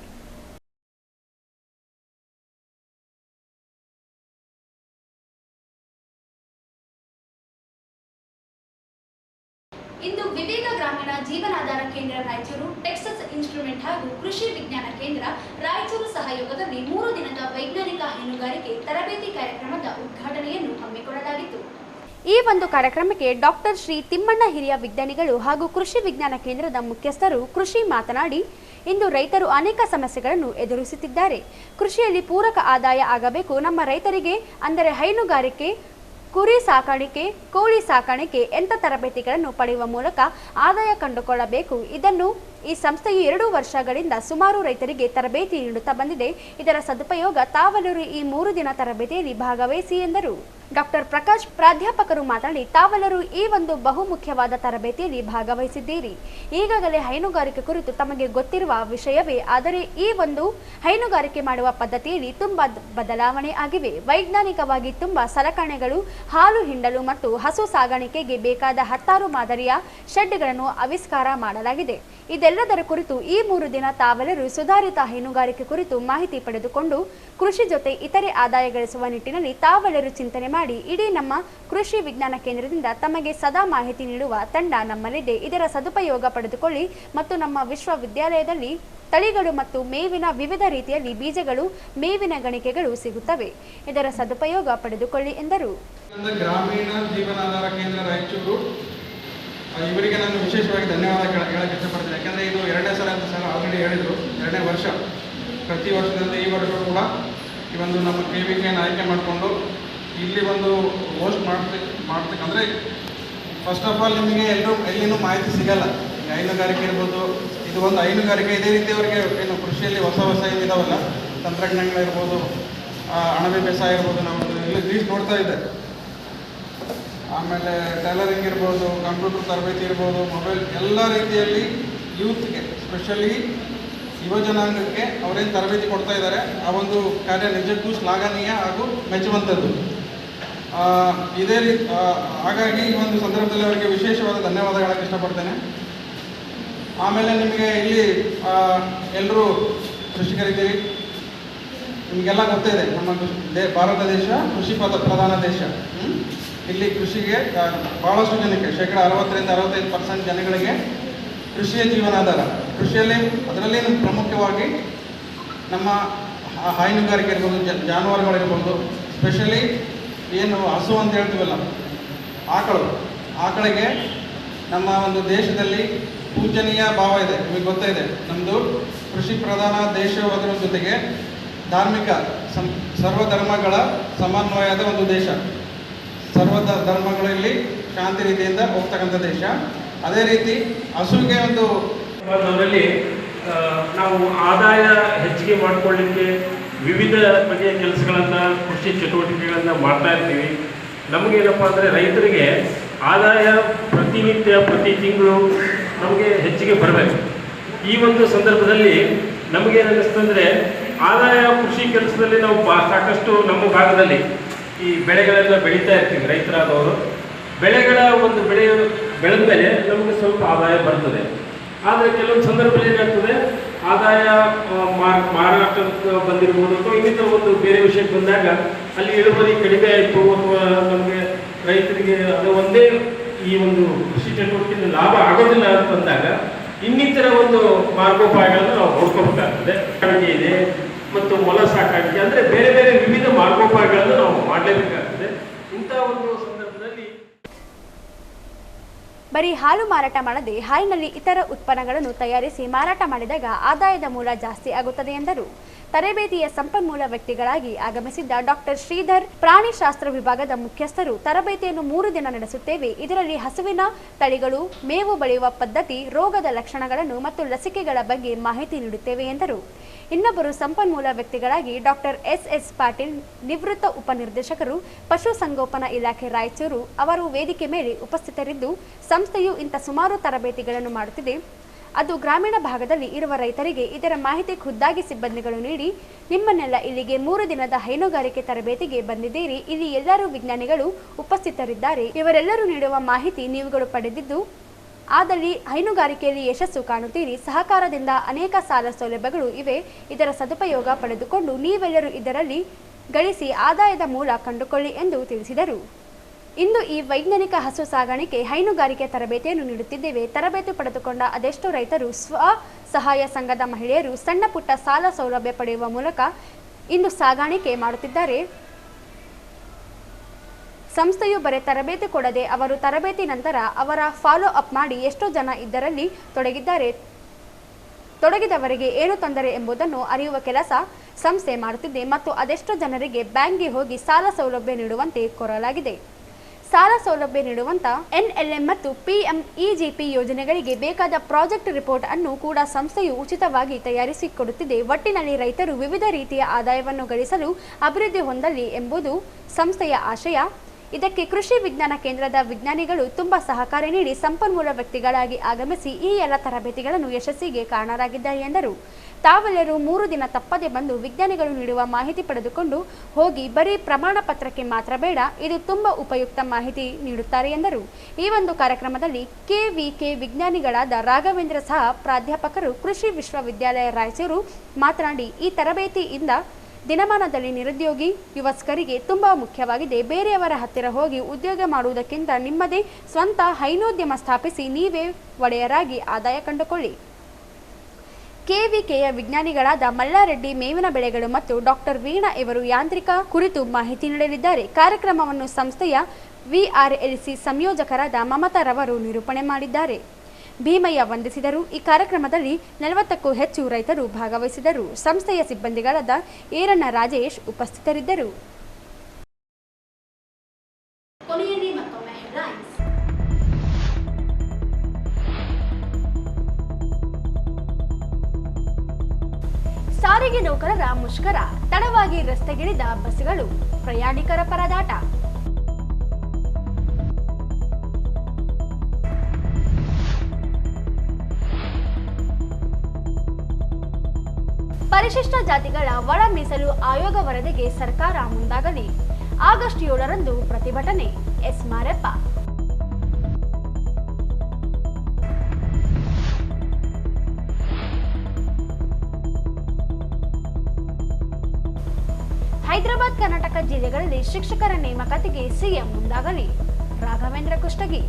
ಇಂದು ವಿವೇಕ ಗ್ರಾಮೀಣ ಜೀವನಾಧಾರ ಕೇಂದ್ರ ರಾಯಚೂರು, ಟೆಕ್ಸಸ್ ಇನ್ಸ್ಟ್ರೂಮೆಂಟ್ ಹಾಗೂ ಕೃಷಿ ವಿಜ್ಞಾನ ಕೇಂದ್ರ ರಾಯಚೂರು ಸಹಯೋಗದಲ್ಲಿ 3 ದಿನದ ವೈಜ್ಞಾನಿಕ ಹೈನುಗಾರಿಕೆ ತರಬೇತಿ ಕಾರ್ಯಕ್ರಮದ ಉದ್ಘಾಟನೆಯನ್ನು ಹಮ್ಮಿಕೊಳ್ಳಲಾಗಿತ್ತು. ಈ ಒಂದು ಕಾರ್ಯಕ್ರಮಕ್ಕೆ ಡಾಕ್ಟರ್ ಶ್ರೀ ತಿಮ್ಮಣ್ಣ ಹಿರಿಯ ವಿಜ್ಞಾನಿಗಳು ಹಾಗೂ ಕೃಷಿ ವಿಜ್ಞಾನ ಕೇಂದ್ರದ ಮುಖ್ಯಸ್ಥರು ಕೃಷಿ ಮಾತನಾಡಿ, ಇಂದು ರೈತರು ಅನೇಕ ಸಮಸ್ಯೆಗಳನ್ನು ಎದುರಿಸುತ್ತಿದ್ದಾರೆ. ಕೃಷಿಯಲ್ಲಿ ಪೂರಕ ಆದಾಯ ಆಗಬೇಕು. ನಮ್ಮ ರೈತರಿಗೆ ಅಂದರೆ ಹೈನುಗಾರಿಕೆ, ಕುರಿ ಸಾಕಾಣಿಕೆ, ಕೋಳಿ ಸಾಕಾಣಿಕೆ ಎಂಥ ತರಬೇತಿಗಳನ್ನು ಪಡೆಯುವ ಮೂಲಕ ಆದಾಯ ಕಂಡುಕೊಳ್ಳಬೇಕು. ಇದನ್ನು ಈ ಸಂಸ್ಥೆಯು 2 ವರ್ಷಗಳಿಂದ ಸುಮಾರು ರೈತರಿಗೆ ತರಬೇತಿ ನೀಡುತ್ತಾ ಬಂದಿದೆ. ಇದರ ಸದುಪಯೋಗ ತಾವೆಲ್ಲರೂ ಈ 3 ದಿನ ತರಬೇತಿಯಲ್ಲಿ ಭಾಗವಹಿಸಿ ಎಂದರು. ಡಾಕ್ಟರ್ ಪ್ರಕಾಶ್ ಪ್ರಾಧ್ಯಾಪಕರು ಮಾತನಾಡಿ, ತಾವೆಲ್ಲರೂ ಈ ಒಂದು ಬಹುಮುಖ್ಯವಾದ ತರಬೇತಿಯಲ್ಲಿ ಭಾಗವಹಿಸಿದ್ದೀರಿ. ಈಗಾಗಲೇ ಹೈನುಗಾರಿಕೆ ಕುರಿತು ತಮಗೆ ಗೊತ್ತಿರುವ ವಿಷಯವೇ, ಆದರೆ ಈ ಒಂದು ಹೈನುಗಾರಿಕೆ ಮಾಡುವ ಪದ್ಧತಿಯಲ್ಲಿ ತುಂಬಾ ಬದಲಾವಣೆ ಆಗಿವೆ. ವೈಜ್ಞಾನಿಕವಾಗಿ ತುಂಬಾ ಸಲಕರಣೆಗಳು, ಹಾಲು ಹಿಂಡಲು ಮತ್ತು ಹಸು ಸಾಗಾಣಿಕೆಗೆ ಬೇಕಾದ 16 ಮಾದರಿಯ ಶೆಡ್ಗಳನ್ನು ಆವಿಷ್ಕಾರ ಮಾಡಲಾಗಿದೆ. ಇದೆಲ್ಲದರ ಕುರಿತು ಈ 3 ದಿನ ತಾವೆಲ್ಲರೂ ಸುಧಾರಿತ ಹೈನುಗಾರಿಕೆ ಕುರಿತು ಮಾಹಿತಿ ಪಡೆದುಕೊಂಡು ಕೃಷಿ ಜೊತೆ ಇತರೆ ಆದಾಯ ಗಳಿಸುವ ನಿಟ್ಟಿನಲ್ಲಿ ತಾವೆಲ್ಲರೂ ಚಿಂತನೆ ಮಾಡಿ ಇಡೀ ನಮ್ಮ ಕೃಷಿ ವಿಜ್ಞಾನ ಕೇಂದ್ರದಿಂದ ತಮಗೆ ಸದಾ ಮಾಹಿತಿ ನೀಡುವ ತಂಡ ನಮ್ಮಲ್ಲಿದೆ. ಇದರ ಸದುಪಯೋಗ ಪಡೆದುಕೊಳ್ಳಿ ಮತ್ತು ನಮ್ಮ ವಿಶ್ವವಿದ್ಯಾಲಯದಲ್ಲಿ ತಳಿಗಳು ಮತ್ತು ಮೇವಿನ ವಿವಿಧ ರೀತಿಯಲ್ಲಿ ಬೀಜಗಳು, ಮೇವಿನ ಗಣಿಕೆಗಳು ಸಿಗುತ್ತವೆ. ಇದರ ಸದುಪಯೋಗ ಪಡೆದುಕೊಳ್ಳಿ ಎಂದರು. ಗ್ರಾಮೀಣ ಜೀವನಾಧಾರ ಕೇಂದ್ರ ರಾಯಚೂರು ಇವರಿಗೆ ನಾನು ವಿಶೇಷವಾಗಿ ಧನ್ಯವಾದ ಹೇಳಕ್ಕೆ ಇಷ್ಟಪಡ್ತೀನಿ. ಯಾಕೆಂದರೆ ಇದು 2ನೇ ಸಲ ಅಂತ ಸರ್ ಆಲ್ರೆಡಿ ಹೇಳಿದರು, 2ನೇ ವರ್ಷ. ಪ್ರತಿ ವರ್ಷದಂತೆ ಈ ವರ್ಷ ಕೂಡ ಈ ಒಂದು ನಮ್ಮ KVKನ ಆಯ್ಕೆ ಮಾಡಿಕೊಂಡು ಇಲ್ಲಿ ಒಂದು ಹೋಸ್ಟ್ ಮಾಡ್ಬೇಕಂದ್ರೆ ಫಸ್ಟ್ ಆಫ್ ಆಲ್ ನಿಮಗೆ ಎಲ್ಲಿನೂ ಮಾಹಿತಿ ಸಿಗಲ್ಲ. ಹೈನುಗಾರಿಕೆ ಇರ್ಬೋದು, ಇದು ಒಂದು ಹೈನುಗಾರಿಕೆ. ಇದೇ ರೀತಿ ಅವರಿಗೆ ಏನು ಕೃಷಿಯಲ್ಲಿ ಹೊಸ ಏನಿದಾವಲ್ಲ ತಂತ್ರಜ್ಞಾನಗಳಿರ್ಬೋದು, ಅಣಬೆ ಬೇಸಾಯ ಇರ್ಬೋದು, ನಾವು ಇಲ್ಲಿ ಲೀಸ್ಟ್ ನೋಡ್ತಾ ಇದ್ದೆ. ಆಮೇಲೆ ಟೈಲರಿಂಗ್ ಇರ್ಬೋದು, ಕಂಪ್ಯೂಟರ್ ತರಬೇತಿ ಇರ್ಬೋದು, ಮೊಬೈಲ್ ಎಲ್ಲ ರೀತಿಯಲ್ಲಿ ಯೂತ್ಗೆ, ಸ್ಪೆಷಲಿ ಯುವ ಜನಾಂಗಕ್ಕೆ ಅವರೇನು ತರಬೇತಿ ಕೊಡ್ತಾ ಇದ್ದಾರೆ, ಆ ಒಂದು ಕಾರ್ಯ ನಿಜಕ್ಕೂ ಶ್ಲಾಘನೀಯ ಹಾಗೂ ಮೆಚ್ಚುವಂಥದ್ದು. ಇದೇ ರೀತಿ ಹಾಗಾಗಿ ಈ ಒಂದು ಸಂದರ್ಭದಲ್ಲಿ ಅವರಿಗೆ ವಿಶೇಷವಾದ ಧನ್ಯವಾದ ಹೇಳಕ್ಕೆ ಇಷ್ಟಪಡ್ತೇನೆ. ಆಮೇಲೆ ನಿಮಗೆ ಇಲ್ಲಿ ಎಲ್ಲರೂ ಕೃಷಿಕರಿದ್ದೀರಿ, ನಿಮಗೆಲ್ಲ ಗೊತ್ತಿದೆ ನಮ್ಮ ಭಾರತ ದೇಶ ಕೃಷಿ ಪ್ರಧಾನ ದೇಶ. ಇಲ್ಲಿ ಕೃಷಿಗೆ ಭಾಳಷ್ಟು ಜನಕ್ಕೆ 60% 65% ಜನಗಳಿಗೆ ಕೃಷಿಯ ಜೀವನಾಧಾರ. ಕೃಷಿಯಲ್ಲಿ ಅದರಲ್ಲಿ ಪ್ರಮುಖವಾಗಿ ನಮ್ಮ ಹೈನುಗಾರಿಕೆ ಇರ್ಬೋದು, ಜಾನುವಾರುಗಳಿರ್ಬೋದು, ಸ್ಪೆಷಲಿ ಏನು ಹಸು ಅಂತ ಹೇಳ್ತೀವಲ್ಲ, ಆಕಳಿಗೆ ನಮ್ಮ ಒಂದು ದೇಶದಲ್ಲಿ ಪೂಜನೀಯ ಭಾವ ಇದೆ. ನಿಮಗೆ ಗೊತ್ತಿದೆ, ನಮ್ಮದು ಕೃಷಿ ಪ್ರಧಾನ ದೇಶವಾದರ ಜೊತೆಗೆ ಧಾರ್ಮಿಕ ಸರ್ವಧರ್ಮಗಳ ಸಮನ್ವಯದ ಒಂದು ದೇಶ. ಧರ್ಮಗಳಲ್ಲಿ ಶಾಂತಿ ರೀತಿಯಿಂದ ಹೋಗ್ತಕ್ಕಂಥ ದೇಶ. ಅದೇ ರೀತಿ ಹಸುವಿಗೆ ಒಂದು ಅದರಲ್ಲಿ ನಾವು ಆದಾಯ ಹೆಚ್ಚಿಗೆ ಮಾಡಿಕೊಳ್ಳಿಕ್ಕೆ ವಿವಿಧ ಬಗೆಯ ಕೆಲಸಗಳನ್ನು, ಕೃಷಿ ಚಟುವಟಿಕೆಗಳನ್ನು ಮಾಡ್ತಾ ಇರ್ತೀವಿ. ನಮಗೇನಪ್ಪ ಅಂದರೆ ರೈತರಿಗೆ ಆದಾಯ ಪ್ರತಿನಿತ್ಯ, ಪ್ರತಿ ತಿಂಗಳು ನಮಗೆ ಹೆಚ್ಚಿಗೆ ಬರಬೇಕು. ಈ ಒಂದು ಸಂದರ್ಭದಲ್ಲಿ ನಮಗೇನಿಸ್ತಂದರೆ ಆದಾಯ ಕೃಷಿ ಕೆಲಸದಲ್ಲಿ ನಾವು ಸಾಕಷ್ಟು ನಮ್ಮ ಭಾಗದಲ್ಲಿ ಈ ಬೆಳೆಗಳೆಲ್ಲ ಬೆಳೀತಾ ಇರ್ತೀವಿ. ರೈತರಾದವರು ಬೆಳೆಗಳ ಒಂದು ಬೆಳೆದ ಮೇಲೆ ನಮಗೆ ಸ್ವಲ್ಪ ಆದಾಯ ಬರ್ತದೆ. ಆದರೆ ಕೆಲವೊಂದು ಸಂದರ್ಭದಲ್ಲಿ ಏನಾಗ್ತದೆ, ಆದಾಯ ಮಾರಾಟಕ್ಕೆ ಬಂದಿರ್ಬೋದು ಅಥವಾ ಇನ್ನಿತರ ಒಂದು ಬೇರೆ ವಿಷಯಕ್ಕೆ ಬಂದಾಗ ಅಲ್ಲಿ ಇಳುವರಿ ಕಡಿಮೆ ಆಯಿತು ಅಥವಾ ನಮಗೆ ರೈತರಿಗೆ ಅದು ಒಂದೇ ಈ ಒಂದು ಕೃಷಿ ಚಟುವಟಿಕೆಯಿಂದ ಲಾಭ ಆಗೋದಿಲ್ಲ ಅಂತಂದಾಗ ಇನ್ನಿತರ ಒಂದು ಮಾರ್ಗೋಪಾಯಗಳನ್ನು ನಾವು ನೋಡ್ಕೋಬೇಕಾಗ್ತದೆ. ಸಾಕಾಣಿಕೆ ಇದೆ ಮತ್ತು ಮೊಲ ಸಾಕಾಣಿಕೆ, ಅಂದರೆ ಬೇರೆ ಬೇರೆ ವಿವಿಧ ಮಾರ್ಗೋಪಾಯಗಳನ್ನು ನಾವು ಮಾಡಲೇಬೇಕಾಗ್ತದೆ. ಇಂಥ ಒಂದು ಸಂದರ್ಭದಲ್ಲಿ ಬರೀ ಹಾಲು ಮಾರಾಟ ಮಾಡದೆ ಹಾಲಿನಲ್ಲಿ ಇತರ ಉತ್ಪನ್ನಗಳನ್ನು ತಯಾರಿಸಿ ಮಾರಾಟ ಮಾಡಿದಾಗ ಆದಾಯದ ಮೂಲ ಜಾಸ್ತಿ ಆಗುತ್ತದೆ ಎಂದರು. ತರಬೇತಿಯ ಸಂಪನ್ಮೂಲ ವ್ಯಕ್ತಿಗಳಾಗಿ ಆಗಮಿಸಿದ್ದ ಡಾಕ್ಟರ್ ಶ್ರೀಧರ್, ಪ್ರಾಣಿಶಾಸ್ತ್ರ ವಿಭಾಗದ ಮುಖ್ಯಸ್ಥರು, ತರಬೇತಿಯನ್ನು 3 ದಿನ ನಡೆಸುತ್ತೇವೆ. ಇದರಲ್ಲಿ ಹಸುವಿನ ತಳಿಗಳು, ಮೇವು ಬೆಳೆಯುವ ಪದ್ಧತಿ, ರೋಗದ ಲಕ್ಷಣಗಳನ್ನು ಮತ್ತು ಲಸಿಕೆಗಳ ಬಗ್ಗೆ ಮಾಹಿತಿ ನೀಡುತ್ತೇವೆ ಎಂದರು. ಇನ್ನೊಬ್ಬರು ಸಂಪನ್ಮೂಲ ವ್ಯಕ್ತಿಗಳಾಗಿ ಡಾಕ್ಟರ್ SS ಪಾಟೀಲ್, ನಿವೃತ್ತ ಉಪನಿರ್ದೇಶಕರು, ಪಶುಸಂಗೋಪನಾ ಇಲಾಖೆ ರಾಯಚೂರು ಅವರು ವೇದಿಕೆ ಮೇಲೆ ಉಪಸ್ಥಿತರಿದ್ದು, ಸಂಸ್ಥೆಯು ಇಂಥ ಸುಮಾರು ತರಬೇತಿಗಳನ್ನು ಮಾಡುತ್ತಿದೆ. ಅದು ಗ್ರಾಮೀಣ ಭಾಗದಲ್ಲಿ ಇರುವ ರೈತರಿಗೆ ಇದರ ಮಾಹಿತಿ ಖುದ್ದಾಗಿ ಸಿಬ್ಬಂದಿಗಳು ನೀಡಿ, ನಿಮ್ಮನ್ನೆಲ್ಲ ಇಲ್ಲಿಗೆ 3 ದಿನದ ಹೈನುಗಾರಿಕೆ ತರಬೇತಿಗೆ ಬಂದಿದ್ದೀರಿ. ಇಲ್ಲಿ ಎಲ್ಲರೂ ವಿಜ್ಞಾನಿಗಳು ಉಪಸ್ಥಿತರಿದ್ದಾರೆ. ಇವರೆಲ್ಲರೂ ನೀಡುವ ಮಾಹಿತಿ ನೀವುಗಳು ಪಡೆದಿದ್ದು ಆದಲ್ಲಿ ಹೈನುಗಾರಿಕೆಯಲ್ಲಿ ಯಶಸ್ಸು ಕಾಣುತ್ತೀರಿ. ಸಹಕಾರದಿಂದ ಅನೇಕ ಸಾಲ ಸೌಲಭ್ಯಗಳು ಇವೆ. ಇದರ ಸದುಪಯೋಗ ಪಡೆದುಕೊಂಡು ನೀವೆಲ್ಲರೂ ಇದರಲ್ಲಿ ಗಳಿಸಿ ಆದಾಯದ ಮೂಲ ಕಂಡುಕೊಳ್ಳಿ ಎಂದು ತಿಳಿಸಿದರು. ಇಂದು ಈ ವೈಜ್ಞಾನಿಕ ಹಸು ಸಾಗಾಣಿಕೆ ಹೈನುಗಾರಿಕೆ ತರಬೇತಿಯನ್ನು ನೀಡುತ್ತಿದ್ದೇವೆ. ತರಬೇತಿ ಪಡೆದುಕೊಂಡ ಅದೆಷ್ಟೋ ರೈತರು ಸ್ವಸಹಾಯ ಸಂಘದ ಮಹಿಳೆಯರು ಸಣ್ಣ ಪುಟ್ಟ ಸಾಲ ಸೌಲಭ್ಯ ಪಡೆಯುವ ಮೂಲಕ ಇಂದು ಸಾಗಾಣಿಕೆ ಮಾಡುತ್ತಿದ್ದಾರೆ. ಸಂಸ್ಥೆಯು ಬರೀ ತರಬೇತಿ ಕೊಡದೆ ಅವರು ತರಬೇತಿ ನಂತರ ಅವರ ಫಾಲೋ ಅಪ್ ಮಾಡಿ ಎಷ್ಟೋ ಜನ ಇದರಲ್ಲಿ ತೊಡಗಿದವರಿಗೆ ಏನು ತೊಂದರೆ ಎಂಬುದನ್ನು ಅರಿಯುವ ಕೆಲಸ ಸಂಸ್ಥೆ ಮಾಡುತ್ತಿದೆ ಮತ್ತು ಅದೆಷ್ಟೋ ಜನರಿಗೆ ಬ್ಯಾಂಕ್ಗೆ ಹೋಗಿ ಸಾಲ ಸೌಲಭ್ಯ ನೀಡುವಂತೆ ಕೋರಲಾಗಿದೆ. ಸಾಲ ಸೌಲಭ್ಯ ನೀಡುವಂತ NLM ಮತ್ತು PMEGP ಯೋಜನೆಗಳಿಗೆ ಬೇಕಾದ ಪ್ರಾಜೆಕ್ಟ್ ರಿಪೋರ್ಟ್ ಅನ್ನು ಕೂಡ ಸಂಸ್ಥೆಯು ಉಚಿತವಾಗಿ ತಯಾರಿಸಿಕೊಡುತ್ತಿದೆ. ಒಟ್ಟಿನಲ್ಲಿ ರೈತರು ವಿವಿಧ ರೀತಿಯ ಆದಾಯವನ್ನು ಗಳಿಸಲು ಅಭಿವೃದ್ಧಿ ಹೊಂದಲಿ ಎಂಬುದು ಸಂಸ್ಥೆಯ ಆಶಯ. ಇದಕ್ಕೆ ಕೃಷಿ ವಿಜ್ಞಾನ ಕೇಂದ್ರದ ವಿಜ್ಞಾನಿಗಳು ತುಂಬಾ ಸಹಕಾರ ನೀಡಿ ಸಂಪನ್ಮೂಲ ವ್ಯಕ್ತಿಗಳಾಗಿ ಆಗಮಿಸಿ ಈ ಎಲ್ಲ ತರಬೇತಿಗಳನ್ನು ಯಶಸ್ಸಿಗೆ ಕಾರಣರಾಗಿದ್ದಾರೆ ಎಂದರು. ತಾವೆಲ್ಲರೂ 3 ದಿನ ತಪ್ಪದೆ ಬಂದು ವಿಜ್ಞಾನಿಗಳು ನೀಡುವ ಮಾಹಿತಿ ಪಡೆದುಕೊಂಡು ಹೋಗಿ ಬರೀ ಪ್ರಮಾಣ ಪತ್ರಕ್ಕೆ ಮಾತ್ರ ಬೇಡ, ಇದು ತುಂಬಾ ಉಪಯುಕ್ತ ಮಾಹಿತಿ ನೀಡುತ್ತಾರೆ ಎಂದರು. ಈ ಒಂದು ಕಾರ್ಯಕ್ರಮದಲ್ಲಿ KVK ವಿಜ್ಞಾನಿಗಳಾದ ರಾಘವೇಂದ್ರ ಸಹ ಪ್ರಾಧ್ಯಾಪಕರು ಕೃಷಿ ವಿಶ್ವವಿದ್ಯಾಲಯ ರಾಯಚೂರು ಮಾತನಾಡಿ, ಈ ತರಬೇತಿಯಿಂದ ದಿನಮಾನದಲ್ಲಿ ನಿರುದ್ಯೋಗಿ ಯುವಕರಿಗೆ ತುಂಬಾ ಮುಖ್ಯವಾಗಿದೆ. ಬೇರೆಯವರ ಹತ್ತಿರ ಹೋಗಿ ಉದ್ಯೋಗ ಮಾಡುವುದಕ್ಕಿಂತ ನಿಮ್ಮದೇ ಸ್ವಂತ ಹೈನೋದ್ಯಮ ಸ್ಥಾಪಿಸಿ ನೀವೇ ಒಡೆಯರಾಗಿ ಆದಾಯ ಕಂಡುಕೊಳ್ಳಿ. KVKಯ ವಿಜ್ಞಾನಿಗಳಾದ ಮಲ್ಲಾರೆಡ್ಡಿ ಮೇವಿನ ಬೆಳೆಗಳು ಮತ್ತು ಡಾಕ್ಟರ್ ವೀಣಾ ಇವರು ಯಾಂತ್ರಿಕ ಕುರಿತು ಮಾಹಿತಿ ನೀಡಲಿದ್ದಾರೆ. ಕಾರ್ಯಕ್ರಮವನ್ನು ಸಂಸ್ಥೆಯ VRLC ಸಂಯೋಜಕರಾದ ಮಮತಾ ರವರು ನಿರೂಪಣೆ ಮಾಡಿದ್ದಾರೆ. ಭೀಮಯ್ಯ ವಂದಿಸಿದರು. ಈ ಕಾರ್ಯಕ್ರಮದಲ್ಲಿ 40ಕ್ಕೂ ಹೆಚ್ಚು ರೈತರು ಭಾಗವಹಿಸಿದರು. ಸಂಸ್ಥೆಯ ಸಿಬ್ಬಂದಿಗಳಾದ ಈರಣ್ಣ ರಾಜೇಶ್ ಉಪಸ್ಥಿತರಿದ್ದರು. ಸಾರಿಗೆ ನೌಕರರ ಮುಷ್ಕರ, ತಡವಾಗಿ ರಸ್ತೆಗಿಳಿದ ಬಸ್ಗಳು, ಪ್ರಯಾಣಿಕರ ಪರದಾಟ. ಪರಿಶಿಷ್ಟ ಜಾತಿಗಳ ಒಳ ಮೀಸಲು ಆಯೋಗ ವರದಿಗೆ ಸರ್ಕಾರ ಮುಂದಾಗಲಿ. ಆಗಸ್ಟ್ 7ರಂದು ಪ್ರತಿಭಟನೆ. ಎಸ್ ಮಾರೆಪ್ಪ. ಹೈದರಾಬಾದ್ ಕರ್ನಾಟಕ ಜಿಲ್ಲೆಗಳಲ್ಲಿ ಶಿಕ್ಷಕರ ನೇಮಕಾತಿಗೆ ಸಿಎಂ ಮುಂದಾಗಲಿ. ರಾಘವೇಂದ್ರ ಕುಷ್ಟಗಿ.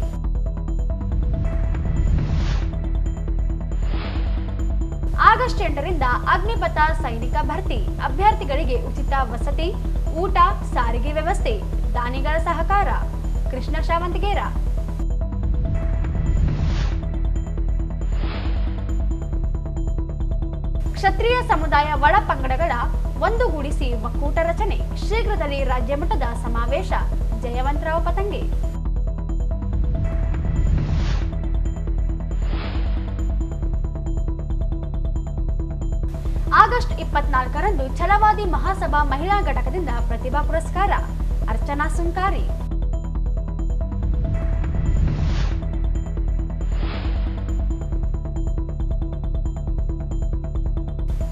ಆಗಸ್ಟ್ 8ರಿಂದ ಅಗ್ನಿಪಥ ಸೈನಿಕ ಭರ್ತಿ, ಅಭ್ಯರ್ಥಿಗಳಿಗೆ ಉಚಿತ ವಸತಿ, ಊಟ, ಸಾರಿಗೆ ವ್ಯವಸ್ಥೆ, ದಾನಿಗಳ ಸಹಕಾರ. ಕೃಷ್ಣ ಶಾವಂತಗೇರ. ಕ್ಷತ್ರಿಯ ಸಮುದಾಯ ಒಳ ಪಂಗಡಗಳ ಒಂದುಗೂಡಿಸಿ ಒಕ್ಕೂಟ ರಚನೆ, ಶೀಘ್ರದಲ್ಲಿ ರಾಜ್ಯ ಮಟ್ಟದ ಸಮಾವೇಶ. ಜಯವಂತರಾವ್ ಪತಂಗಿ. ಆಗಸ್ಟ್ 24ರಂದು ಛಲವಾದಿ ಮಹಾಸಭಾ ಮಹಿಳಾ ಘಟಕದಿಂದ ಪ್ರತಿಭಾ ಪುರಸ್ಕಾರ. ಅರ್ಚನಾ ಸುಂಕಾರಿ.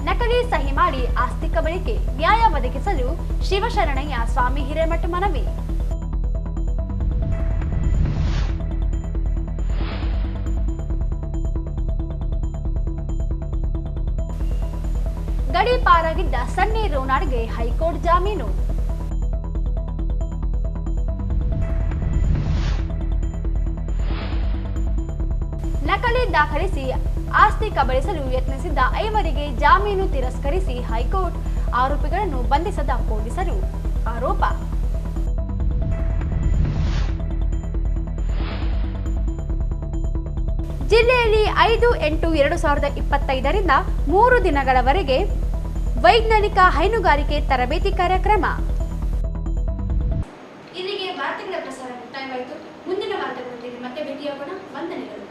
ನಕಲಿ ಸಹಿ ಮಾಡಿ ಆಸ್ತಿ ಕಬಳಿಕೆ, ನ್ಯಾಯ ಒದಗಿಸಲು ಶಿವಶರಣಯ್ಯ ಸ್ವಾಮಿ ಹಿರೇಮಠ ಮನವಿ. ಗಡಿ ಪಾರಾಗಿದ್ದ ಸನ್ನಿ ರೋನಾಡ್ಗೆ ಹೈಕೋರ್ಟ್ ಜಾಮೀನು. ನಕಲಿ ದಾಖಲಿಸಿ ಆಸ್ತಿ ಕಬಳಿಸಲು ಯತ್ನಿಸಿದ್ದ 5 ಜಾಮೀನು ತಿರಸ್ಕರಿಸಿ ಹೈಕೋರ್ಟ್. ಆರೋಪಿಗಳನ್ನು ಬಂಧಿಸದ ಪೊಲೀಸರು ಆರೋಪ. ಜಿಲ್ಲೆಯಲ್ಲಿ 5/8/2025ರಿಂದ 3 ದಿನಗಳವರೆಗೆ ವೈಜ್ಞಾನಿಕ ಹೈನುಗಾರಿಕೆ ತರಬೇತಿ ಕಾರ್ಯಕ್ರಮ. ಇಲ್ಲಿಗೆ ವಾರ್ತೆಗಳ ಪ್ರಸಾರ ಮುಕ್ತಾಯವಾಯಿತು. ಮುಂದಿನ ವಾರ್ತೆಗಳೊಂದಿಗೆ ಮತ್ತೆ ಭೇಟಿಯಾಗೋಣ. ವಂದನೆಗಳು.